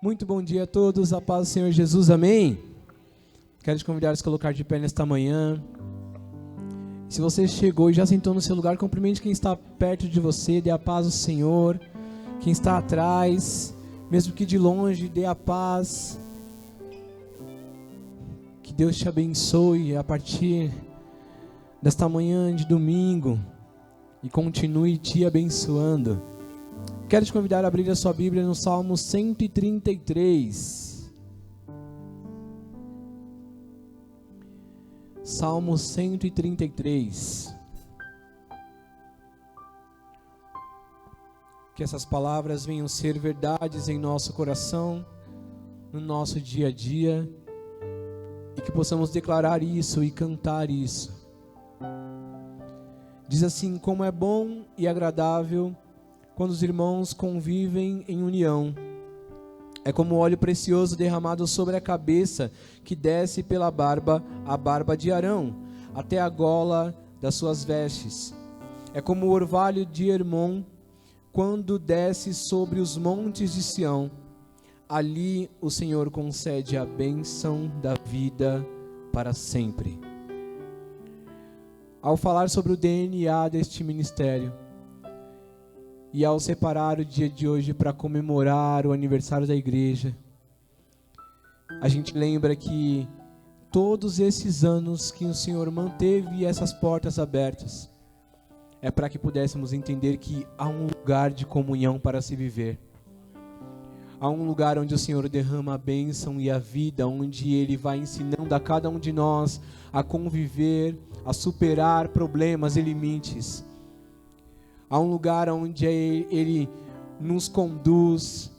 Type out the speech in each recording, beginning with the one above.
Muito bom dia a todos, a paz do Senhor Jesus, amém? Quero te convidar a se colocar de pé nesta manhã. Se você chegou e já sentou no seu lugar, cumprimente quem está perto de você, dê a paz do Senhor. Quem está atrás, mesmo que de longe, dê a paz. Que Deus te abençoe a partir desta manhã de domingo e continue te abençoando. Quero te convidar a abrir a sua Bíblia no Salmo 133. Salmo 133. Que essas palavras venham ser verdades em nosso coração, no nosso dia a dia, e que possamos declarar isso e cantar isso. Diz assim: como é bom e agradável quando os irmãos convivem em união. É como óleo precioso derramado sobre a cabeça, que desce pela barba, a barba de Arão, até a gola das suas vestes. É como o orvalho de Hermon, quando desce sobre os montes de Sião. Ali o Senhor concede a bênção da vida para sempre. Ao falar sobre o DNA deste ministério, e ao separar o dia de hoje para comemorar o aniversário da igreja, a gente lembra que todos esses anos que o Senhor manteve essas portas abertas, é para que pudéssemos entender que há um lugar de comunhão para se viver. Há um lugar onde o Senhor derrama a bênção e a vida, onde Ele vai ensinando a cada um de nós a conviver, a superar problemas e limites. Há um lugar onde Ele nos conduz,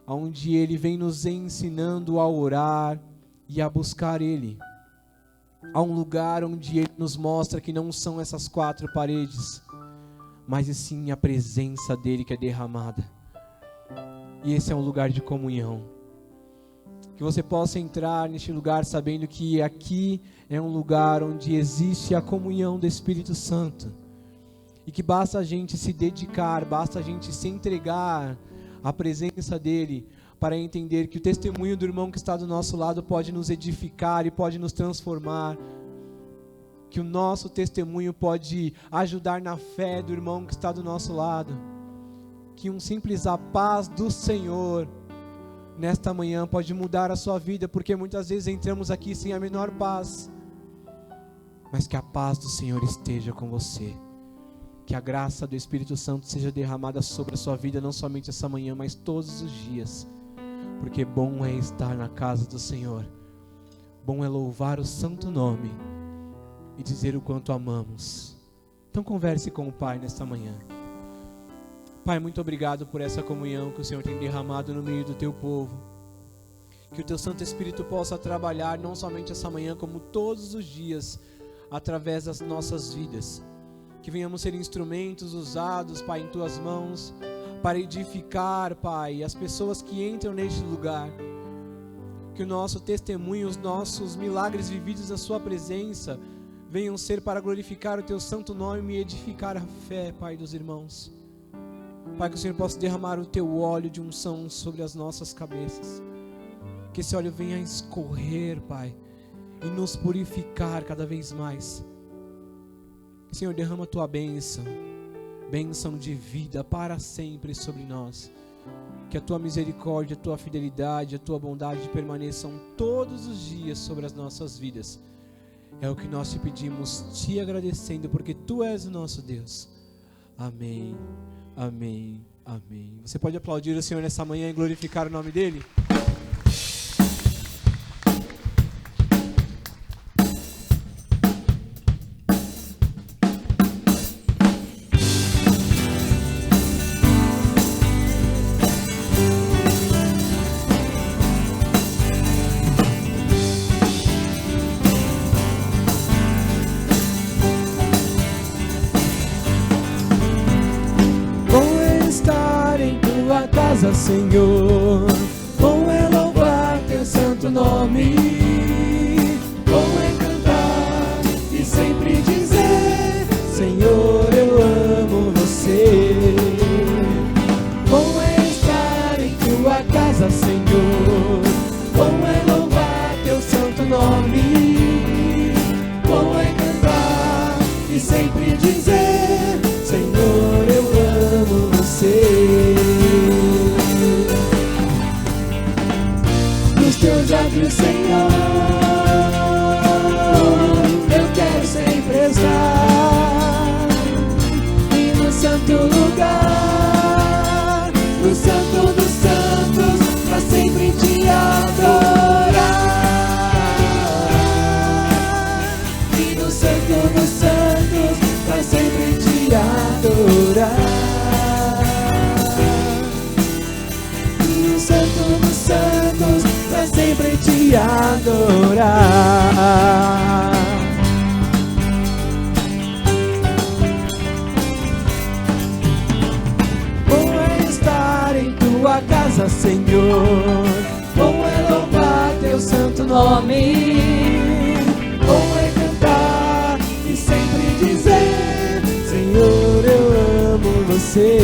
onde Ele vem nos ensinando a orar e a buscar Ele. Há um lugar onde Ele nos mostra que não são essas quatro paredes, mas sim a presença dEle que é derramada. E esse é um lugar de comunhão. Que você possa entrar neste lugar sabendo que aqui é um lugar onde existe a comunhão do Espírito Santo. E que basta a gente se dedicar, basta a gente se entregar à presença dEle, para entender que o testemunho do irmão que está do nosso lado pode nos edificar e pode nos transformar. Que o nosso testemunho pode ajudar na fé do irmão que está do nosso lado. Que um simples a paz do Senhor nesta manhã pode mudar a sua vida, porque muitas vezes entramos aqui sem a menor paz. Mas que a paz do Senhor esteja com você. Que a graça do Espírito Santo seja derramada sobre a sua vida, não somente essa manhã, mas todos os dias. Porque bom é estar na casa do Senhor. Bom é louvar o santo nome e dizer o quanto amamos. Então converse com o Pai nesta manhã. Pai, muito obrigado por essa comunhão que o Senhor tem derramado no meio do teu povo. Que o teu Santo Espírito possa trabalhar não somente essa manhã, como todos os dias, através das nossas vidas. Que venhamos ser instrumentos usados, Pai, em tuas mãos, para edificar, Pai, as pessoas que entram neste lugar. Que o nosso testemunho, os nossos milagres vividos na sua presença, venham ser para glorificar o teu santo nome e edificar a fé, Pai, dos irmãos. Pai, que o Senhor possa derramar o teu óleo de unção sobre as nossas cabeças. Que esse óleo venha a escorrer, Pai, e nos purificar cada vez mais. Senhor, derrama a tua bênção, bênção de vida para sempre sobre nós. Que a tua misericórdia, a tua fidelidade, a tua bondade permaneçam todos os dias sobre as nossas vidas. É o que nós te pedimos, te agradecendo, porque tu és o nosso Deus. Amém, amém, amém. Você pode aplaudir o Senhor nessa manhã e glorificar o nome dEle? Senhor, bom é louvar teu santo nome, bom é cantar e sempre dizer: Senhor, eu amo você. Bom é estar em tua casa, Senhor, atrios, Senhor, eu quero sempre estar. E no santo lugar, no santo dos santos, pra sempre te adorar. E no santo dos santos, pra sempre te adorar. Santo dos santos, pra sempre te adorar. Bom é estar em tua casa, Senhor. Bom é louvar teu santo nome. Bom é cantar e sempre dizer: Senhor, eu amo você.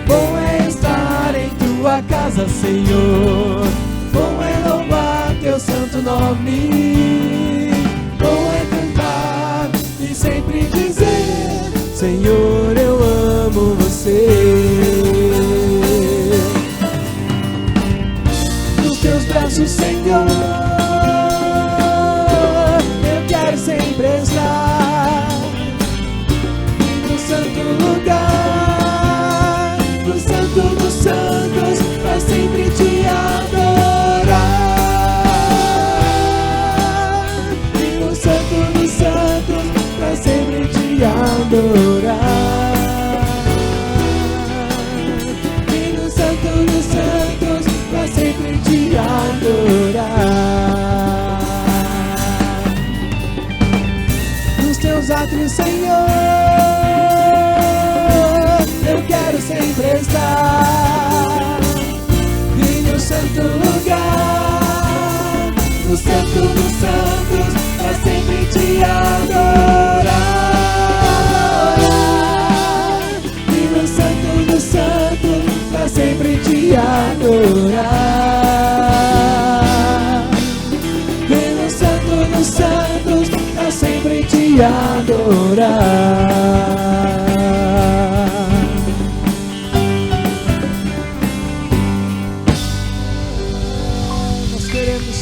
Bom é estar em tua casa, Senhor. Bom é louvar teu santo nome. Bom é cantar e sempre dizer: Senhor, eu amo você. Nos teus braços, Senhor, eu quero sempre estar. No santo lugar, no santo dos santos, pra sempre te adorar. E no santo dos santos, pra sempre te adorar. E no santo dos santos, pra sempre te adorar. Nos teus átrios, Senhor, eu quero sempre estar. E no santo lugar, no santo dos santos, pra sempre te adorar. E no santo dos santos, pra sempre te adorar. E no santo dos santos, pra sempre te adorar.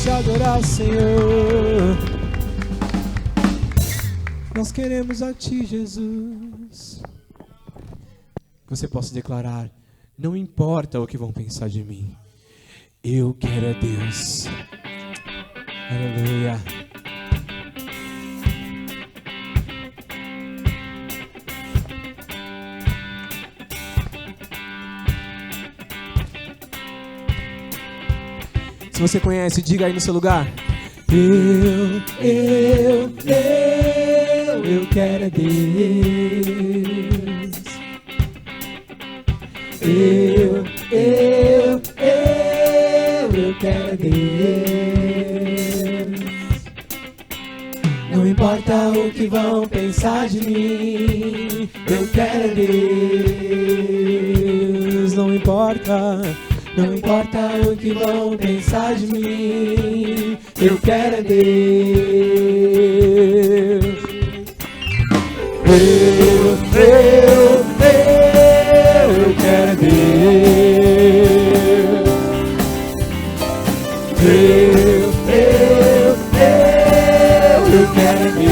Te adorar, Senhor. Nós queremos a Ti, Jesus. Você possa declarar: não importa o que vão pensar de mim, eu quero a Deus. Aleluia. Se você conhece, diga aí no seu lugar: eu quero a Deus. Eu quero a Deus. Não importa o que vão pensar de mim, eu quero a Deus. Não importa. Não importa o que vão pensar de mim, eu quero a Deus. Eu quero a Deus. Eu quero a Deus.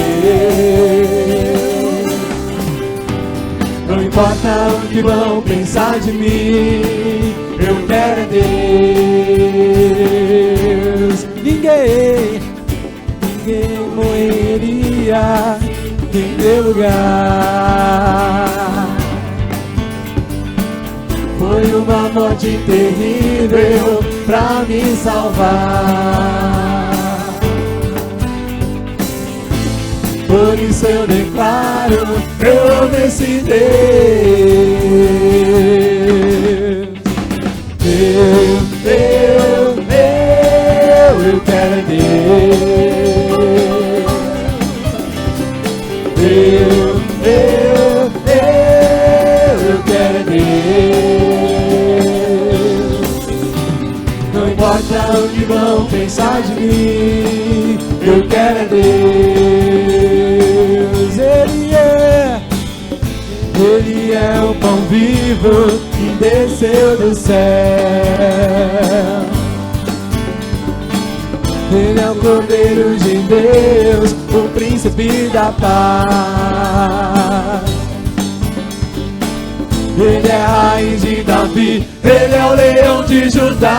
Não importa o que vão pensar de mim, eu quero a Deus. Ninguém morreria em meu lugar. Foi uma morte terrível pra me salvar. Por isso eu declaro: eu amo esse Deus. Eu quero a Deus. Eu quero a Deus. Não importa o que vão pensar de mim, eu quero a Deus. Ele é o pão vivo que desceu do céu. Ele é o Cordeiro de Deus, o príncipe da paz. Ele é a raiz de Davi, ele é o leão de Judá.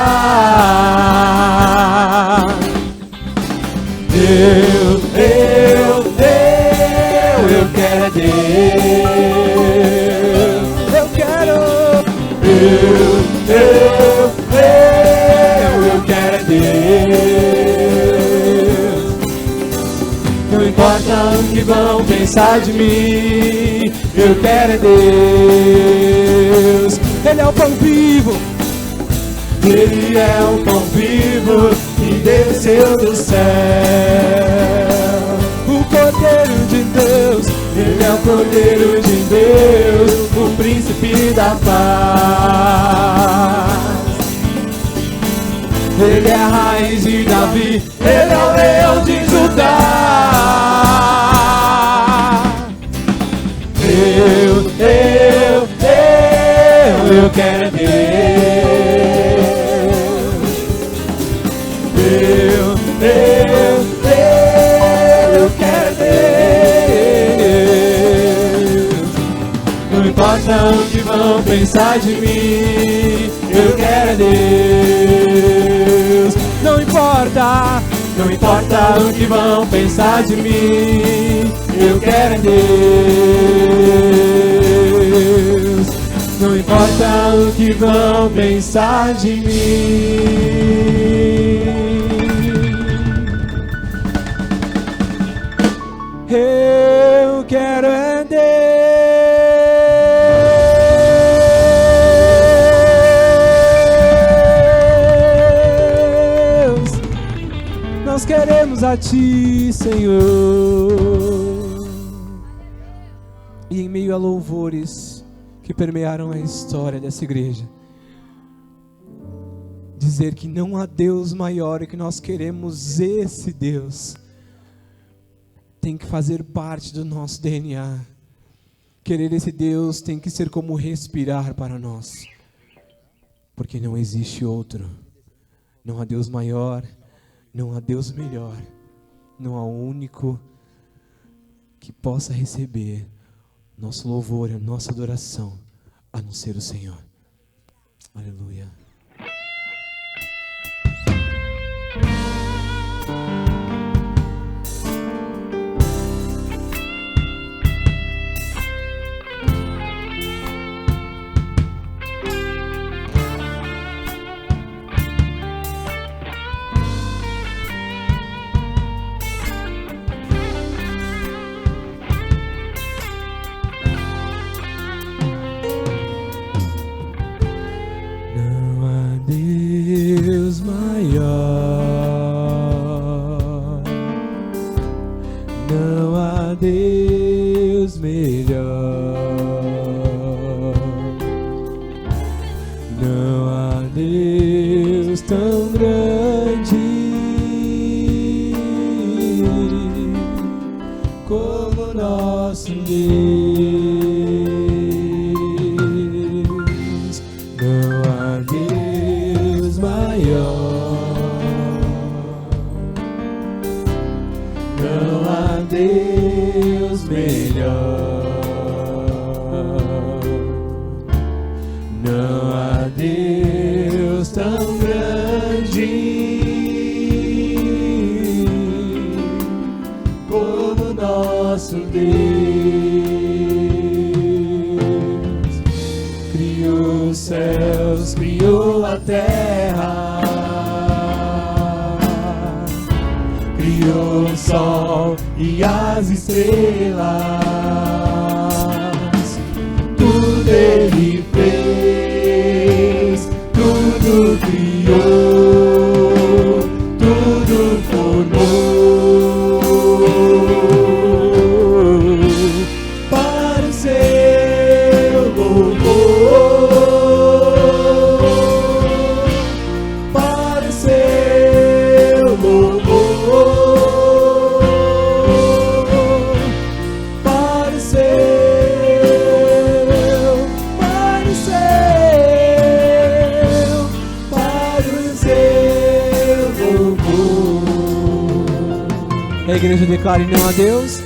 Eu quero é Deus. Eu quero. Eu quero é Deus. Não importa o que vão pensar de mim, eu quero é Deus. Ele é o pão vivo. Ele é o pão vivo que desceu do céu. O Cordeiro de Deus, ele é o Cordeiro de Deus, o príncipe da paz. Ele é a raiz de Davi, ele é o leão de Judá. Eu quero é Deus. Eu quero Deus. Não importa o que vão pensar de mim, eu quero Deus. Não importa o que vão pensar de mim, eu quero Deus. Não importa o que vão pensar de mim. Eu quero é Deus. Nós queremos a Ti, Senhor. E em meio a louvores que permearam a história dessa igreja, dizer que não há Deus maior e que nós queremos esse Deus, tem que fazer parte do nosso DNA. Querer esse Deus tem que ser como respirar para nós, porque não existe outro. Não há Deus maior, não há Deus melhor, não há único que possa receber nosso louvor e a nossa adoração, a não ser o Senhor. Aleluia. Não há Deus melhor, não há Deus tão grande como nosso Deus. Não há Deus maior, não há Deus melhor, não há Deus tão grande como nosso Deus. Criou os céus, criou a terra, criou o sol e as estrelas, tudo Ele fez, tudo criou, tudo formou para o seu louvor, para o seu louvor, para o seu louvor. igreja declare: não a Deus.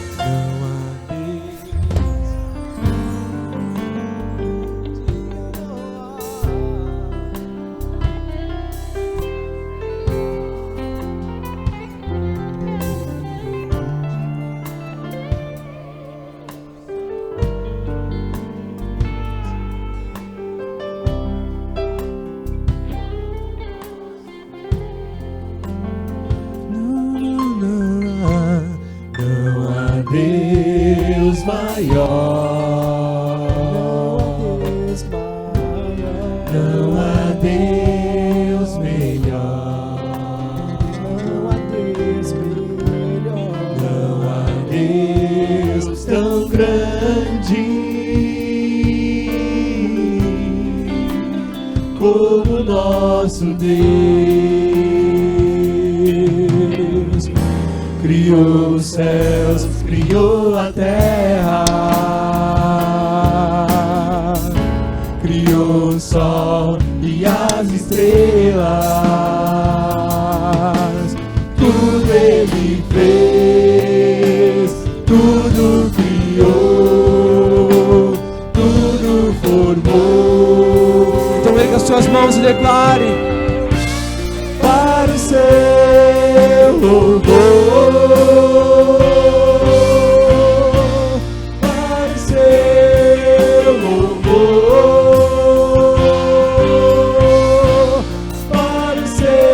Como nosso Deus, criou os céus, criou a terra, criou o sol e as estrelas, tudo Ele fez, tudo criou, tudo formou. Então erga as suas mãos e declare: para o seu louvor, para o seu louvor, para o seu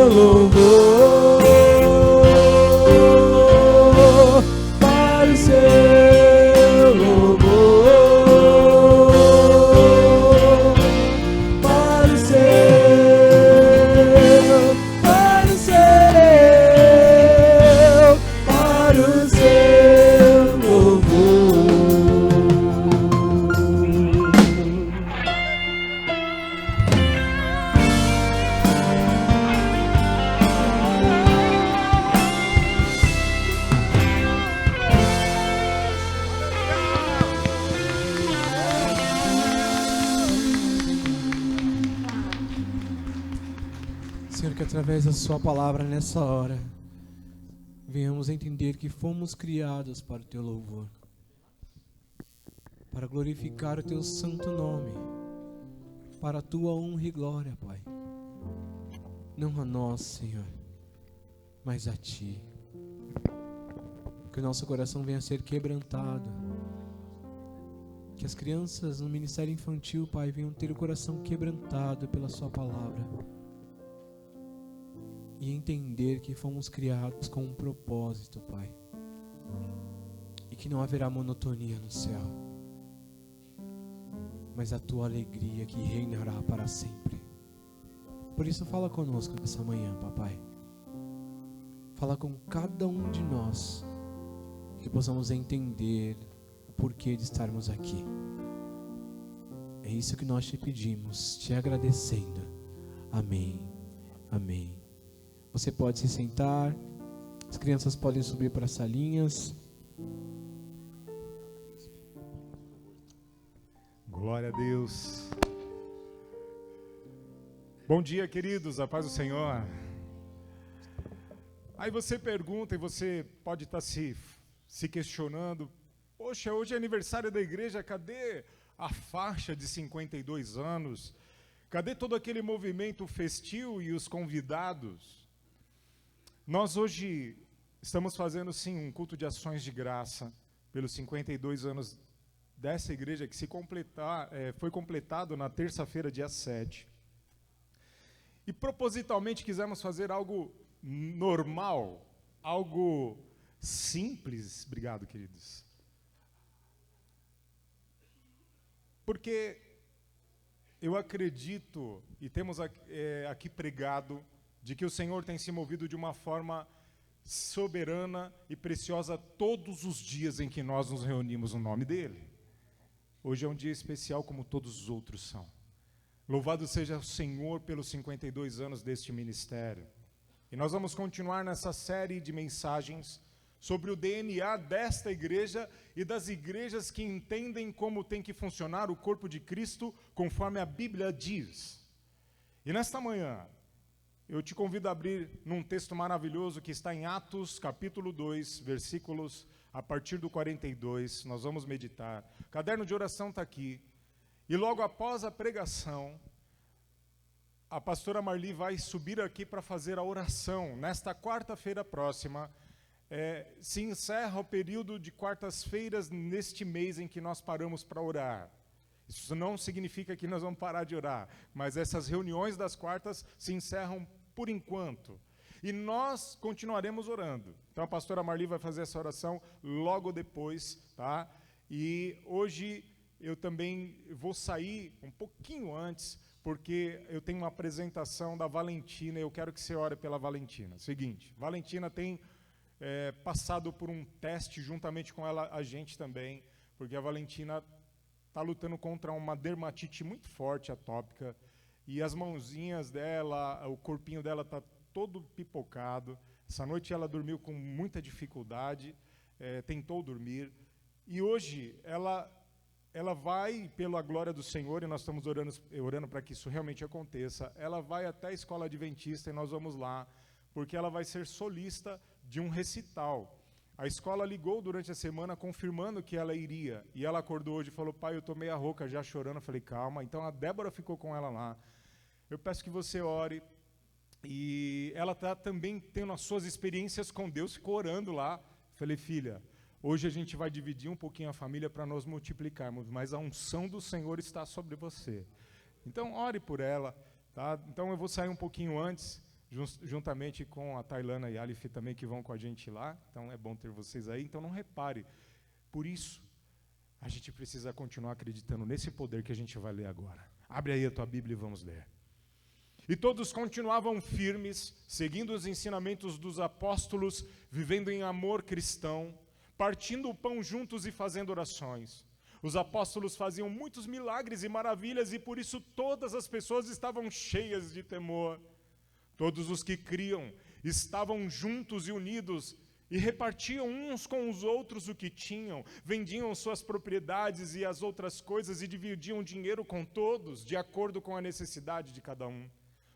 louvor. Senhor, que através da sua palavra nessa hora venhamos entender que fomos criados para o teu louvor, para glorificar o teu santo nome, para a tua honra e glória, Pai. Não a nós, Senhor, mas a ti. Que o nosso coração venha a ser quebrantado, que as crianças no ministério infantil, Pai, venham ter o coração quebrantado pela sua palavra e entender que fomos criados com um propósito, Pai, e que não haverá monotonia no céu, mas a tua alegria que reinará para sempre. Por isso fala conosco nessa manhã, Papai. Fala com cada um de nós, que possamos entender o porquê de estarmos aqui. É isso que nós te pedimos, te agradecendo. Amém, amém. Você pode se sentar, as crianças podem subir para as salinhas. Glória a Deus. Bom dia, queridos, a paz do Senhor. Aí você pergunta e você pode estar se questionando: poxa, hoje é aniversário da igreja, cadê a faixa de 52 anos? Cadê todo aquele movimento festivo e os convidados? Nós hoje estamos fazendo, sim, um culto de ações de graça pelos 52 anos dessa igreja que foi completado na terça-feira, dia 7. E propositalmente quisemos fazer algo normal, algo simples. Obrigado, queridos. Porque eu acredito, e temos aqui pregado, de que o Senhor tem se movido de uma forma soberana e preciosa todos os dias em que nós nos reunimos no nome dEle. Hoje é um dia especial como todos os outros são. Louvado seja o Senhor pelos 52 anos deste ministério. E nós vamos continuar nessa série de mensagens sobre o DNA desta igreja e das igrejas que entendem como tem que funcionar o corpo de Cristo, conforme a Bíblia diz. E nesta manhã, eu te convido a abrir num texto maravilhoso que está em Atos, capítulo 2, versículos a partir do 42, nós vamos meditar. O caderno de oração está aqui. E logo após a pregação, a pastora Marli vai subir aqui para fazer a oração. Nesta quarta-feira próxima, se encerra o período de quartas-feiras neste mês em que nós paramos para orar. Isso não significa que nós vamos parar de orar, mas essas reuniões das quartas se encerram por enquanto. E nós continuaremos orando. Então a pastora Marli vai fazer essa oração logo depois, tá? E hoje eu também vou sair um pouquinho antes, porque eu tenho uma apresentação da Valentina e eu quero que você ore pela Valentina. Seguinte, Valentina tem passado por um teste juntamente com ela, a gente também, porque a Valentina está lutando contra uma dermatite muito forte, atópica, e as mãozinhas dela, o corpinho dela está todo pipocado. Essa noite ela dormiu com muita dificuldade, tentou dormir, e hoje ela vai, pela glória do Senhor, e nós estamos orando para que isso realmente aconteça, ela vai até a escola adventista e nós vamos lá, porque ela vai ser solista de um recital. A escola ligou durante a semana confirmando que ela iria, e ela acordou hoje e falou: pai, eu estou meia rouca já chorando. Eu falei: calma. Então a Débora ficou com ela lá. Eu peço que você ore, e ela está também tendo as suas experiências com Deus, ficou orando lá. Eu falei: filha, hoje a gente vai dividir um pouquinho a família para nós multiplicarmos, mas a unção do Senhor está sobre você. Então ore por ela, tá? Então eu vou sair um pouquinho antes, juntamente com a Tailana e a Alif também, que vão com a gente lá. Então é bom ter vocês aí. Então não repare. Por isso, a gente precisa continuar acreditando nesse poder que a gente vai ler agora. Abre aí a tua Bíblia e vamos ler. E todos continuavam firmes, seguindo os ensinamentos dos apóstolos, vivendo em amor cristão, partindo o pão juntos e fazendo orações. Os apóstolos faziam muitos milagres e maravilhas, e por isso todas as pessoas estavam cheias de temor. Todos os que criam estavam juntos e unidos, e repartiam uns com os outros o que tinham, vendiam suas propriedades e as outras coisas, e dividiam o dinheiro com todos, de acordo com a necessidade de cada um.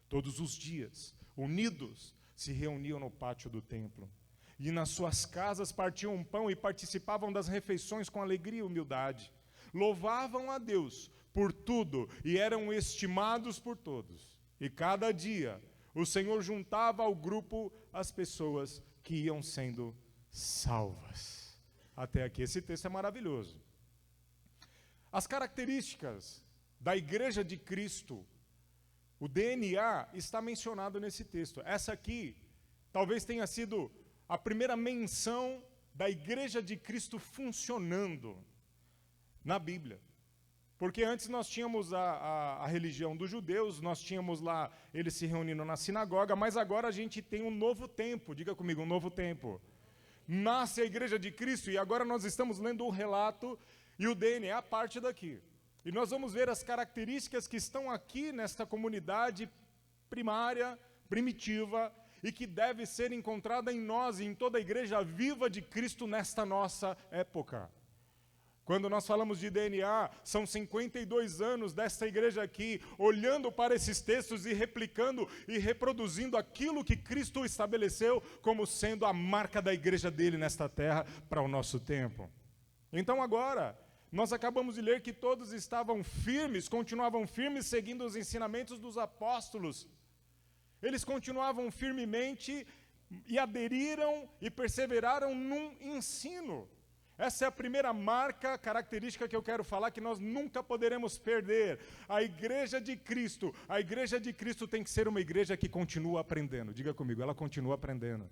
Todos os dias, unidos, se reuniam no pátio do templo. E nas suas casas partiam pão e participavam das refeições com alegria e humildade. Louvavam a Deus por tudo e eram estimados por todos. E cada dia o Senhor juntava ao grupo as pessoas que iam sendo salvas. Até aqui esse texto é maravilhoso. As características da Igreja de Cristo, o DNA está mencionado nesse texto. Essa aqui talvez tenha sido a primeira menção da Igreja de Cristo funcionando na Bíblia. Porque antes nós tínhamos a religião dos judeus, nós tínhamos lá eles se reunindo na sinagoga, mas agora a gente tem um novo tempo. Diga comigo, um novo tempo. Nasce a Igreja de Cristo e agora nós estamos lendo o relato e o DNA parte daqui. E nós vamos ver as características que estão aqui nesta comunidade primária, primitiva, e que deve ser encontrada em nós e em toda a igreja viva de Cristo nesta nossa época. Quando nós falamos de DNA, são 52 anos desta igreja aqui, olhando para esses textos e replicando e reproduzindo aquilo que Cristo estabeleceu como sendo a marca da igreja dele nesta terra para o nosso tempo. Então agora, nós acabamos de ler que todos estavam firmes, continuavam firmes, seguindo os ensinamentos dos apóstolos. Eles continuavam firmemente e aderiram e perseveraram num ensino. Essa é a primeira marca, característica que eu quero falar, que nós nunca poderemos perder. A Igreja de Cristo tem que ser uma igreja que continua aprendendo. Diga comigo, ela continua aprendendo.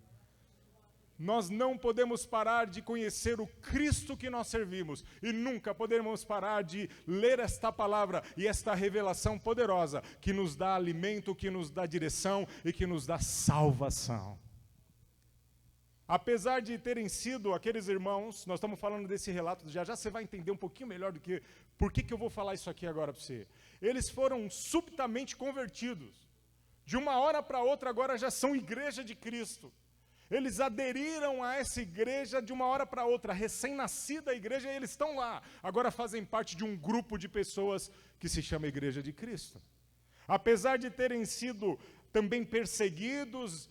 Nós não podemos parar de conhecer o Cristo que nós servimos e nunca podemos parar de ler esta palavra e esta revelação poderosa que nos dá alimento, que nos dá direção e que nos dá salvação. Apesar de terem sido aqueles irmãos, nós estamos falando desse relato, já você vai entender um pouquinho melhor do que, por que eu vou falar isso aqui agora para você. Eles foram subitamente convertidos. De uma hora para outra agora já são igreja de Cristo. Eles aderiram a essa igreja de uma hora para outra, recém-nascida a igreja, e eles estão lá. Agora fazem parte de um grupo de pessoas que se chama Igreja de Cristo. Apesar de terem sido também perseguidos,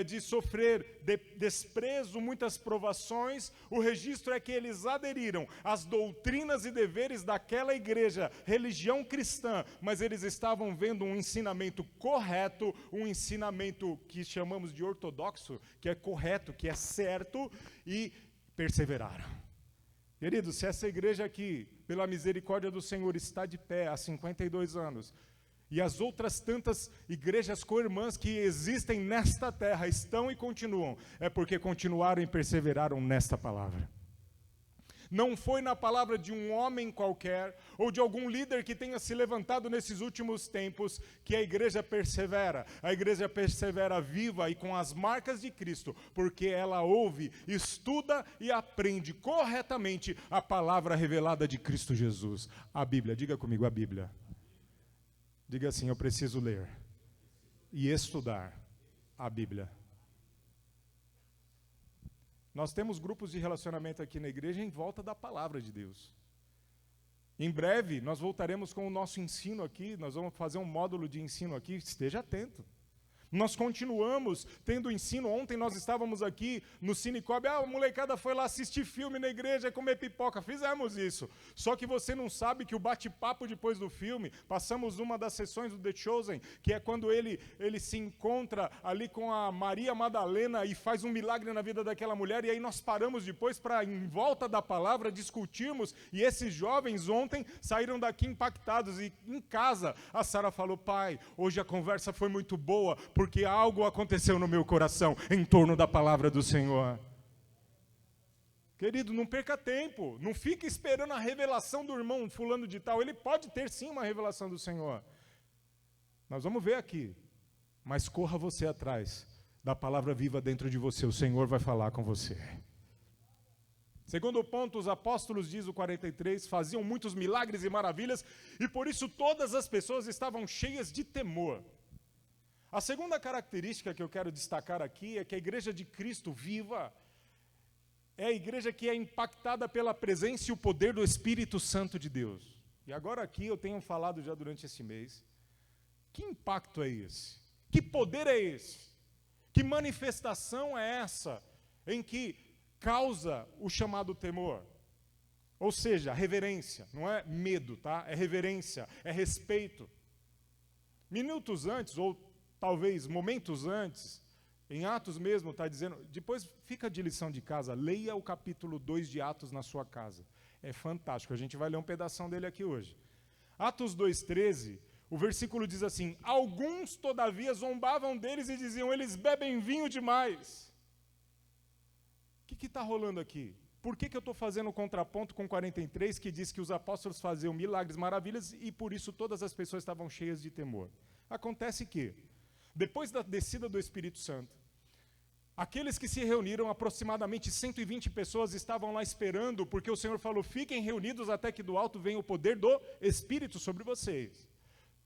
de sofrer desprezo, muitas provações, o registro é que eles aderiram às doutrinas e deveres daquela igreja, religião cristã, mas eles estavam vendo um ensinamento correto, um ensinamento que chamamos de ortodoxo, que é correto, que é certo, e perseveraram. Queridos, se essa igreja aqui, pela misericórdia do Senhor, está de pé há 52 anos, e as outras tantas igrejas co-irmãs que existem nesta terra estão e continuam, é porque continuaram e perseveraram nesta palavra. Não foi na palavra de um homem qualquer, ou de algum líder que tenha se levantado nesses últimos tempos, que a igreja persevera. A igreja persevera viva e com as marcas de Cristo, porque ela ouve, estuda e aprende corretamente a palavra revelada de Cristo Jesus. A Bíblia, diga comigo, a Bíblia. Diga assim, eu preciso ler e estudar a Bíblia. Nós temos grupos de relacionamento aqui na igreja em volta da palavra de Deus. Em breve, nós voltaremos com o nosso ensino aqui, nós vamos fazer um módulo de ensino aqui, esteja atento. Nós continuamos tendo ensino. Ontem nós estávamos aqui no Cinecob, a molecada foi lá assistir filme na igreja, comer pipoca, fizemos isso. Só que você não sabe que o bate-papo depois do filme, passamos uma das sessões do The Chosen, que é quando ele se encontra ali com a Maria Madalena e faz um milagre na vida daquela mulher, e aí nós paramos depois para, em volta da palavra, discutirmos, e esses jovens ontem saíram daqui impactados, e em casa a Sara falou, pai, hoje a conversa foi muito boa, porque algo aconteceu no meu coração em torno da palavra do Senhor. Querido, não perca tempo, não fique esperando a revelação do irmão fulano de tal, ele pode ter sim uma revelação do Senhor. Nós vamos ver aqui, mas corra você atrás da palavra viva dentro de você, o Senhor vai falar com você. Segundo ponto, os apóstolos, diz o 43, faziam muitos milagres e maravilhas, e por isso todas as pessoas estavam cheias de temor. A segunda característica que eu quero destacar aqui é que a igreja de Cristo viva é a igreja que é impactada pela presença e o poder do Espírito Santo de Deus. E agora aqui eu tenho falado já durante esse mês, que impacto é esse? Que poder é esse? Que manifestação é essa em que causa o chamado temor? Ou seja, reverência, não é medo, tá? É reverência, é respeito. Minutos antes, ou talvez momentos antes, em Atos mesmo está dizendo, depois fica de lição de casa, leia o capítulo 2 de Atos na sua casa. É fantástico, a gente vai ler um pedação dele aqui hoje. Atos 2,13, o versículo diz assim, alguns todavia zombavam deles e diziam, eles bebem vinho demais. O que está rolando aqui? Por que eu estou fazendo o contraponto com 43, que diz que os apóstolos faziam milagres, maravilhas, e por isso todas as pessoas estavam cheias de temor? Acontece que, depois da descida do Espírito Santo, aqueles que se reuniram, aproximadamente 120 pessoas estavam lá esperando, porque o Senhor falou, fiquem reunidos até que do alto venha o poder do Espírito sobre vocês.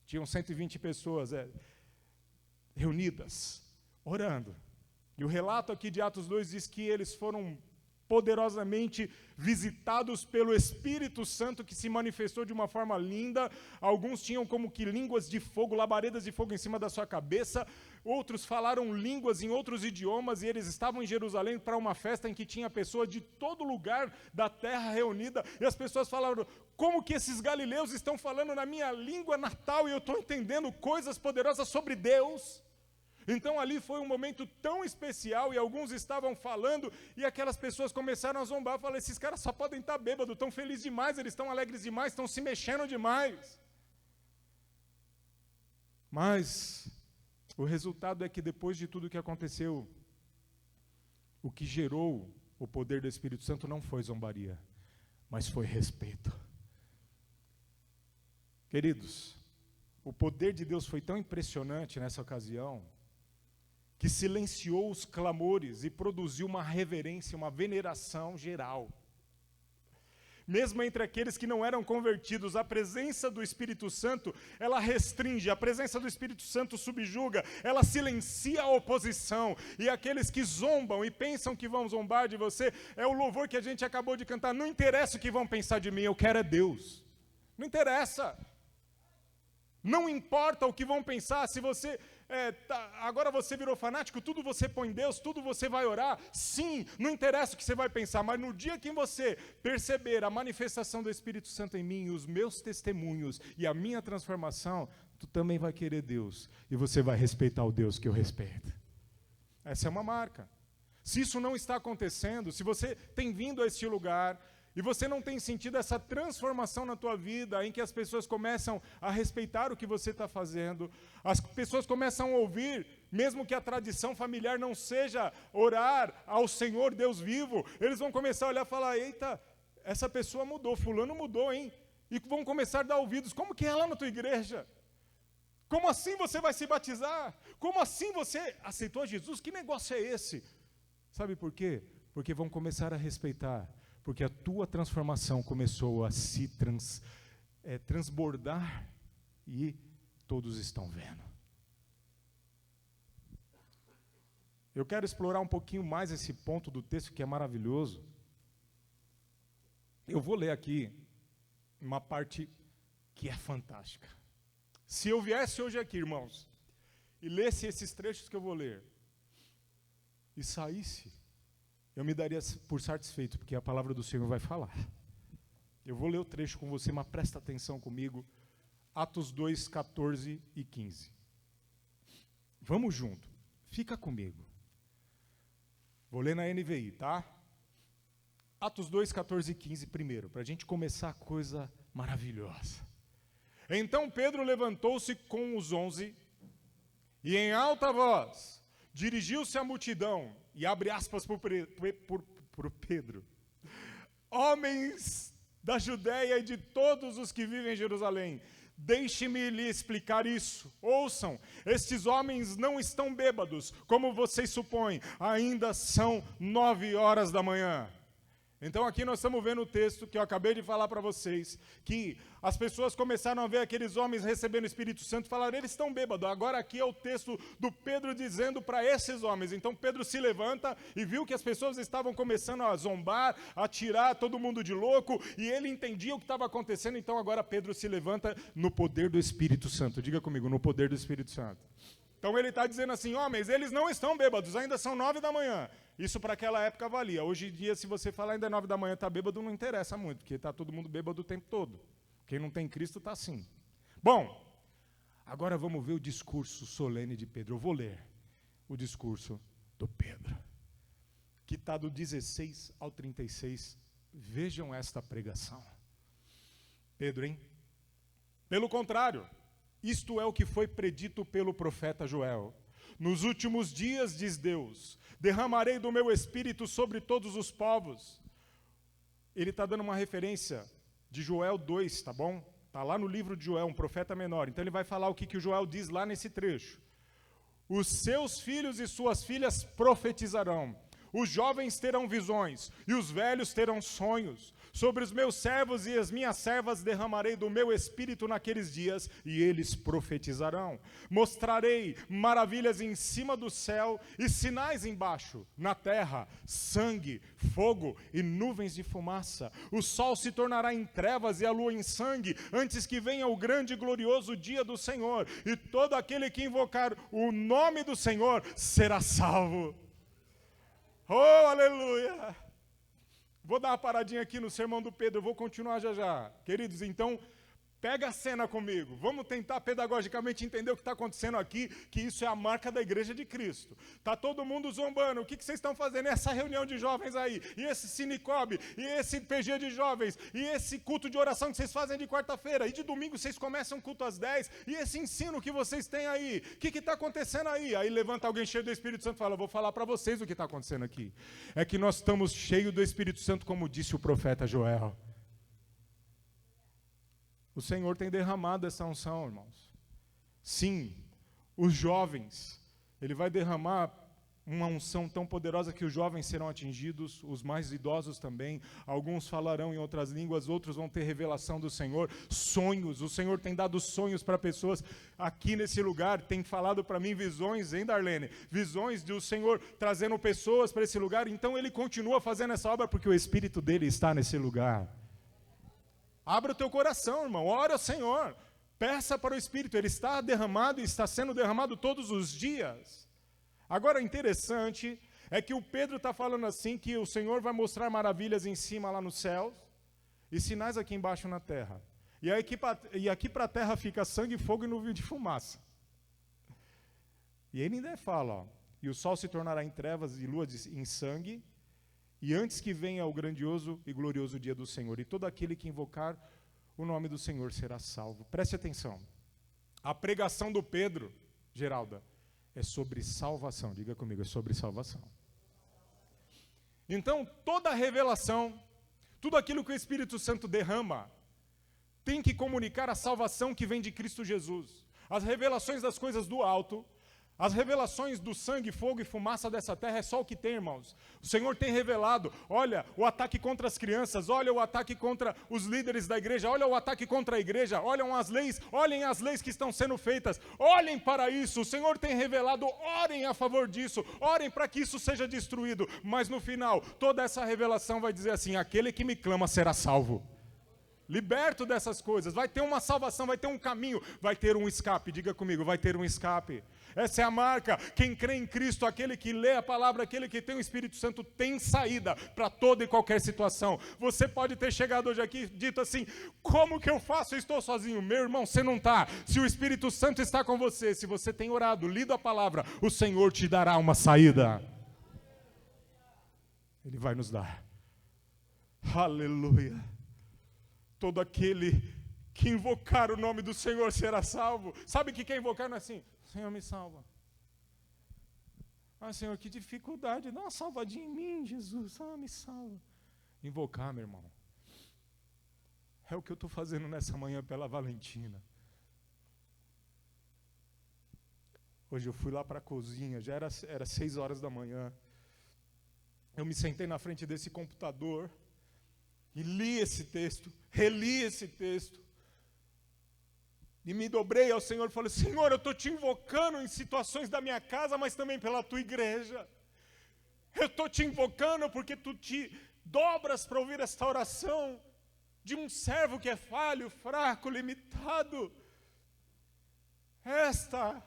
Tinham 120 pessoas reunidas, orando. E o relato aqui de Atos 2 diz que eles foram poderosamente visitados pelo Espírito Santo, que se manifestou de uma forma linda. Alguns tinham como que línguas de fogo, labaredas de fogo em cima da sua cabeça, outros falaram línguas em outros idiomas, e eles estavam em Jerusalém para uma festa em que tinha pessoas de todo lugar da terra reunida, e as pessoas falaram, como que esses galileus estão falando na minha língua natal, e eu estou entendendo coisas poderosas sobre Deus? Então ali foi um momento tão especial, e alguns estavam falando, e aquelas pessoas começaram a zombar, falaram, esses caras só podem estar bêbados, estão felizes demais, eles estão alegres demais, estão se mexendo demais. Mas o resultado é que depois de tudo que aconteceu, o que gerou o poder do Espírito Santo não foi zombaria, mas foi respeito. Queridos, o poder de Deus foi tão impressionante nessa ocasião, que silenciou os clamores e produziu uma reverência, uma veneração geral. mesmo entre aqueles que não eram convertidos, a presença do Espírito Santo, ela restringe, a presença do Espírito Santo subjuga, ela silencia a oposição, e aqueles que zombam e pensam que vão zombar de você, é o louvor que a gente acabou de cantar, não interessa o que vão pensar de mim, eu quero é Deus, não interessa, não importa o que vão pensar, se você... agora você virou fanático, tudo você põe em Deus, tudo você vai orar, sim, não interessa o que você vai pensar, mas no dia que você perceber a manifestação do Espírito Santo em mim, os meus testemunhos e a minha transformação, tu também vai querer Deus, e você vai respeitar o Deus que eu respeito. Essa é uma marca. Se isso não está acontecendo, se você tem vindo a este lugar, e você não tem sentido essa transformação na tua vida, em que as pessoas começam a respeitar o que você está fazendo, as pessoas começam a ouvir, mesmo que a tradição familiar não seja orar ao Senhor Deus vivo, eles vão começar a olhar e falar, eita, essa pessoa mudou, fulano mudou, hein? E vão começar a dar ouvidos, como que é lá na tua igreja? Como assim você vai se batizar? Como assim você aceitou Jesus? Que negócio é esse? Sabe por quê? Porque vão começar a respeitar, porque a tua transformação começou a se transbordar e todos estão vendo. Eu quero explorar um pouquinho mais esse ponto do texto que é maravilhoso. Eu vou ler aqui uma parte que é fantástica. Se eu viesse hoje aqui, irmãos, e lesse esses trechos que eu vou ler, e saísse, eu me daria por satisfeito, porque a palavra do Senhor vai falar. Eu vou ler o trecho com você, mas presta atenção comigo. Atos 2, 14 e 15. Vamos junto. Fica comigo. Vou ler na NVI, tá? Atos 2, 14 e 15 primeiro, para a gente começar a coisa maravilhosa. Então Pedro levantou-se com os 11 e em alta voz dirigiu-se à multidão e abre aspas por Pedro. Homens da Judéia e de todos os que vivem em Jerusalém, deixe-me lhe explicar isso. Ouçam, estes homens não estão bêbados, como vocês supõem, ainda são 9 horas da manhã. Então aqui nós estamos vendo o texto que eu acabei de falar para vocês, que as pessoas começaram a ver aqueles homens recebendo o Espírito Santo e falaram, eles estão bêbados. Agora aqui é o texto do Pedro dizendo para esses homens. Então Pedro se levanta e viu que as pessoas estavam começando a zombar, a tirar todo mundo de louco, e ele entendia o que estava acontecendo, então agora Pedro se levanta no poder do Espírito Santo. Diga comigo, no poder do Espírito Santo. Então ele está dizendo assim, homens, eles não estão bêbados, ainda são 9 da manhã. Isso para aquela época valia. Hoje em dia, se você falar ainda 9 da manhã está bêbado, não interessa muito, porque está todo mundo bêbado o tempo todo. Quem não tem Cristo está assim. Bom, agora vamos ver o discurso solene de Pedro. Eu vou ler o discurso do Pedro, que está do 16 ao 36. Vejam esta pregação. Pedro, hein? Pelo contrário, isto é o que foi predito pelo profeta Joel. Nos últimos dias, diz Deus, derramarei do meu espírito sobre todos os povos. Ele está dando uma referência de Joel 2, tá bom? Está lá no livro de Joel, um profeta menor. Então ele vai falar o que o Joel diz lá nesse trecho. Os seus filhos e suas filhas profetizarão. Os jovens terão visões e os velhos terão sonhos. Sobre os meus servos e as minhas servas derramarei do meu espírito naqueles dias, e eles profetizarão. Mostrarei maravilhas em cima do céu e sinais embaixo, na terra, sangue, fogo e nuvens de fumaça. O sol se tornará em trevas e a lua em sangue, antes que venha o grande e glorioso dia do Senhor, e todo aquele que invocar o nome do Senhor será salvo. Oh, aleluia! Vou dar uma paradinha aqui no sermão do Pedro, eu vou continuar já já. Queridos, então, pega a cena comigo. Vamos tentar pedagogicamente entender o que está acontecendo aqui, que isso é a marca da igreja de Cristo. Está todo mundo zombando. O que vocês estão fazendo? Essa reunião de jovens aí, e esse Cinecob, e esse PG de jovens, e esse culto de oração que vocês fazem de quarta-feira, e de domingo vocês começam o culto às 10, e esse ensino que vocês têm aí. O que está acontecendo aí? Aí levanta alguém cheio do Espírito Santo e fala, vou falar para vocês o que está acontecendo aqui. É que nós estamos cheios do Espírito Santo, como disse o profeta Joel. O Senhor tem derramado essa unção, irmãos. Sim, os jovens, Ele vai derramar uma unção tão poderosa que os jovens serão atingidos, os mais idosos também, alguns falarão em outras línguas, outros vão ter revelação do Senhor, sonhos, o Senhor tem dado sonhos para pessoas aqui nesse lugar, tem falado para mim visões, hein, Darlene? Visões do Senhor trazendo pessoas para esse lugar, então Ele continua fazendo essa obra porque o Espírito dEle está nesse lugar. Abra o teu coração, irmão, ore ao Senhor, peça para o Espírito, Ele está derramado e está sendo derramado todos os dias. Agora, interessante é que o Pedro está falando assim, que o Senhor vai mostrar maravilhas em cima lá nos céus e sinais aqui embaixo na terra. E aqui para a terra fica sangue, fogo e nuvem de fumaça. E ele ainda fala, ó, e o sol se tornará em trevas e lua em sangue, e antes que venha o grandioso e glorioso dia do Senhor, e todo aquele que invocar o nome do Senhor será salvo. Preste atenção. A pregação do Pedro, Geralda, é sobre salvação. Diga comigo, é sobre salvação. Então, toda a revelação, tudo aquilo que o Espírito Santo derrama, tem que comunicar a salvação que vem de Cristo Jesus. As revelações das coisas do alto, as revelações do sangue, fogo e fumaça dessa terra é só o que tem, irmãos. O Senhor tem revelado, olha o ataque contra as crianças, olha o ataque contra os líderes da igreja, olha o ataque contra a igreja, olhem as leis que estão sendo feitas, olhem para isso, o Senhor tem revelado, orem a favor disso, orem para que isso seja destruído, mas no final, toda essa revelação vai dizer assim, aquele que me clama será salvo. Liberto dessas coisas, vai ter uma salvação, vai ter um caminho, vai ter um escape, diga comigo, vai ter um escape. Essa é a marca, quem crê em Cristo, aquele que lê a palavra, aquele que tem o Espírito Santo, tem saída para toda e qualquer situação. Você pode ter chegado hoje aqui e dito assim, como que eu faço? Eu estou sozinho. Meu irmão, você não está. Se o Espírito Santo está com você, se você tem orado, lido a palavra, o Senhor te dará uma saída. Ele vai nos dar. Aleluia. Todo aquele que invocar o nome do Senhor será salvo. Sabe o que é invocar? Não é assim, Senhor me salva. Ah, Senhor, que dificuldade. Dá uma salvadinha em mim, Jesus. Ah, me salva. Invocar, meu irmão. É o que eu estou fazendo nessa manhã pela Valentina. Hoje eu fui lá para a cozinha, já era 6 horas da manhã. Eu me sentei na frente desse computador e li esse texto, reli esse texto. E me dobrei ao Senhor e falei, Senhor, eu estou te invocando em situações da minha casa, mas também pela tua igreja. Eu estou te invocando porque tu te dobras para ouvir esta oração de um servo que é falho, fraco, limitado. Esta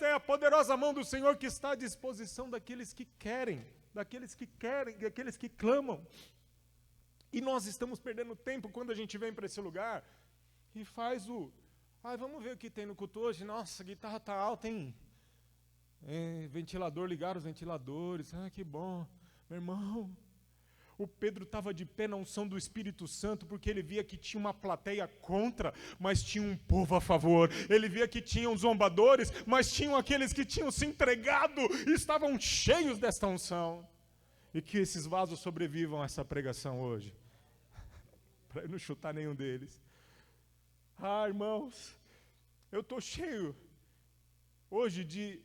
é a poderosa mão do Senhor que está à disposição daqueles que querem, daqueles que clamam. E nós estamos perdendo tempo quando a gente vem para esse lugar e faz vamos ver o que tem no culto hoje. Nossa, a guitarra está alta, hein? Ventilador, ligaram os ventiladores. Ah, que bom. Meu irmão, o Pedro estava de pé na unção do Espírito Santo, porque ele via que tinha uma plateia contra, mas tinha um povo a favor. Ele via que tinham zombadores, mas tinham aqueles que tinham se entregado e estavam cheios desta unção. E que esses vasos sobrevivam a essa pregação hoje, para eu não chutar nenhum deles. Ah, irmãos, eu estou cheio hoje de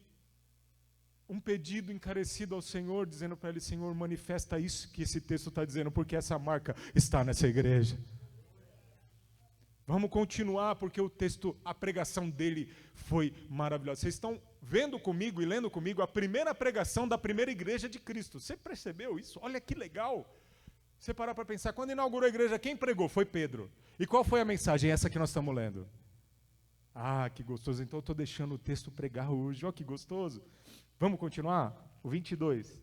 um pedido encarecido ao Senhor, dizendo para Ele, Senhor, manifesta isso que esse texto está dizendo, porque essa marca está nessa igreja. Vamos continuar, porque o texto, a pregação dele foi maravilhosa. Vocês estão vendo comigo e lendo comigo a primeira pregação da primeira igreja de Cristo. Você percebeu isso? Olha que legal. Você parar para pensar, quando inaugurou a igreja, quem pregou? Foi Pedro. E qual foi a mensagem? Essa que nós estamos lendo. Ah, que gostoso. Então eu estou deixando o texto pregar hoje. Olha que gostoso. Vamos continuar? O 22.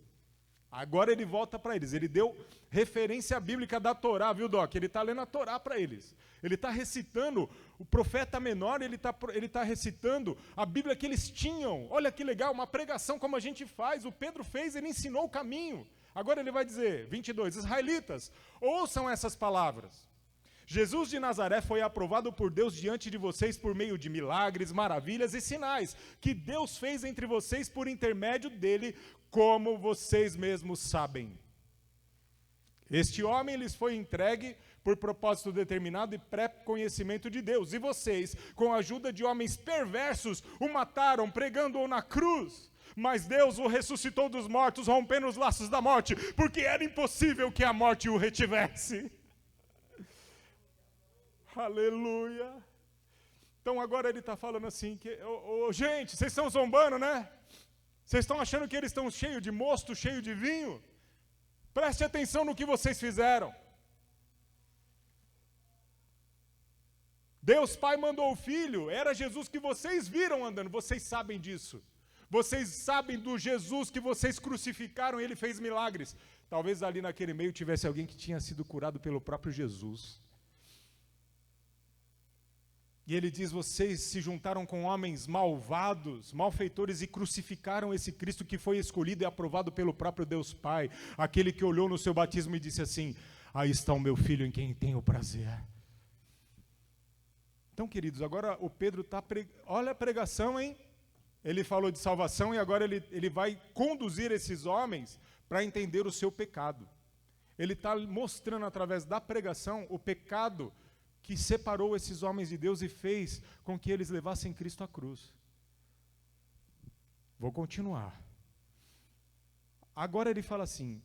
Agora ele volta para eles. Ele deu referência bíblica da Torá, viu, Doc? Ele está lendo a Torá para eles. Ele está recitando o profeta menor, ele tá recitando a Bíblia que eles tinham. Olha que legal, uma pregação como a gente faz. O Pedro fez, ele ensinou o caminho. Agora ele vai dizer, 22, israelitas, ouçam essas palavras. Jesus de Nazaré foi aprovado por Deus diante de vocês por meio de milagres, maravilhas e sinais, que Deus fez entre vocês por intermédio dele, como vocês mesmos sabem. Este homem lhes foi entregue por propósito determinado e pré-conhecimento de Deus. E vocês, com a ajuda de homens perversos, o mataram pregando-o na cruz. Mas Deus o ressuscitou dos mortos, rompendo os laços da morte, porque era impossível que a morte o retivesse. Aleluia. Então agora ele está falando assim, gente, vocês estão zombando, né? Vocês estão achando que eles estão cheios de mosto, cheios de vinho? Preste atenção no que vocês fizeram. Deus Pai mandou o Filho, era Jesus que vocês viram andando, vocês sabem disso. Vocês sabem do Jesus que vocês crucificaram, ele fez milagres. Talvez ali naquele meio tivesse alguém que tinha sido curado pelo próprio Jesus. E ele diz, vocês se juntaram com homens malvados, malfeitores e crucificaram esse Cristo que foi escolhido e aprovado pelo próprio Deus Pai. Aquele que olhou no seu batismo e disse assim, aí está o meu filho em quem tenho prazer. Então, queridos, agora o Pedro está... Olha a pregação, hein? Ele falou de salvação e agora ele vai conduzir esses homens para entender o seu pecado. Ele está mostrando através da pregação o pecado que separou esses homens de Deus e fez com que eles levassem Cristo à cruz. Vou continuar. Agora ele fala assim,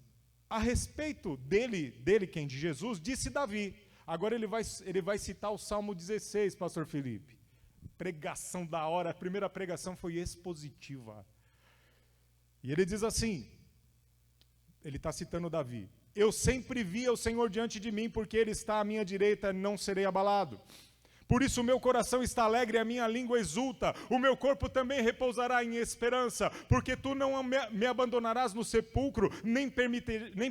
a respeito dele quem? De Jesus, disse Davi. Agora ele vai citar o Salmo 16, pastor Felipe. Pregação da hora, a primeira pregação foi expositiva. E ele diz assim, ele está citando Davi, eu sempre via o Senhor diante de mim, porque Ele está à minha direita, não serei abalado. Por isso o meu coração está alegre e a minha língua exulta, o meu corpo também repousará em esperança, porque Tu não me abandonarás no sepulcro, nem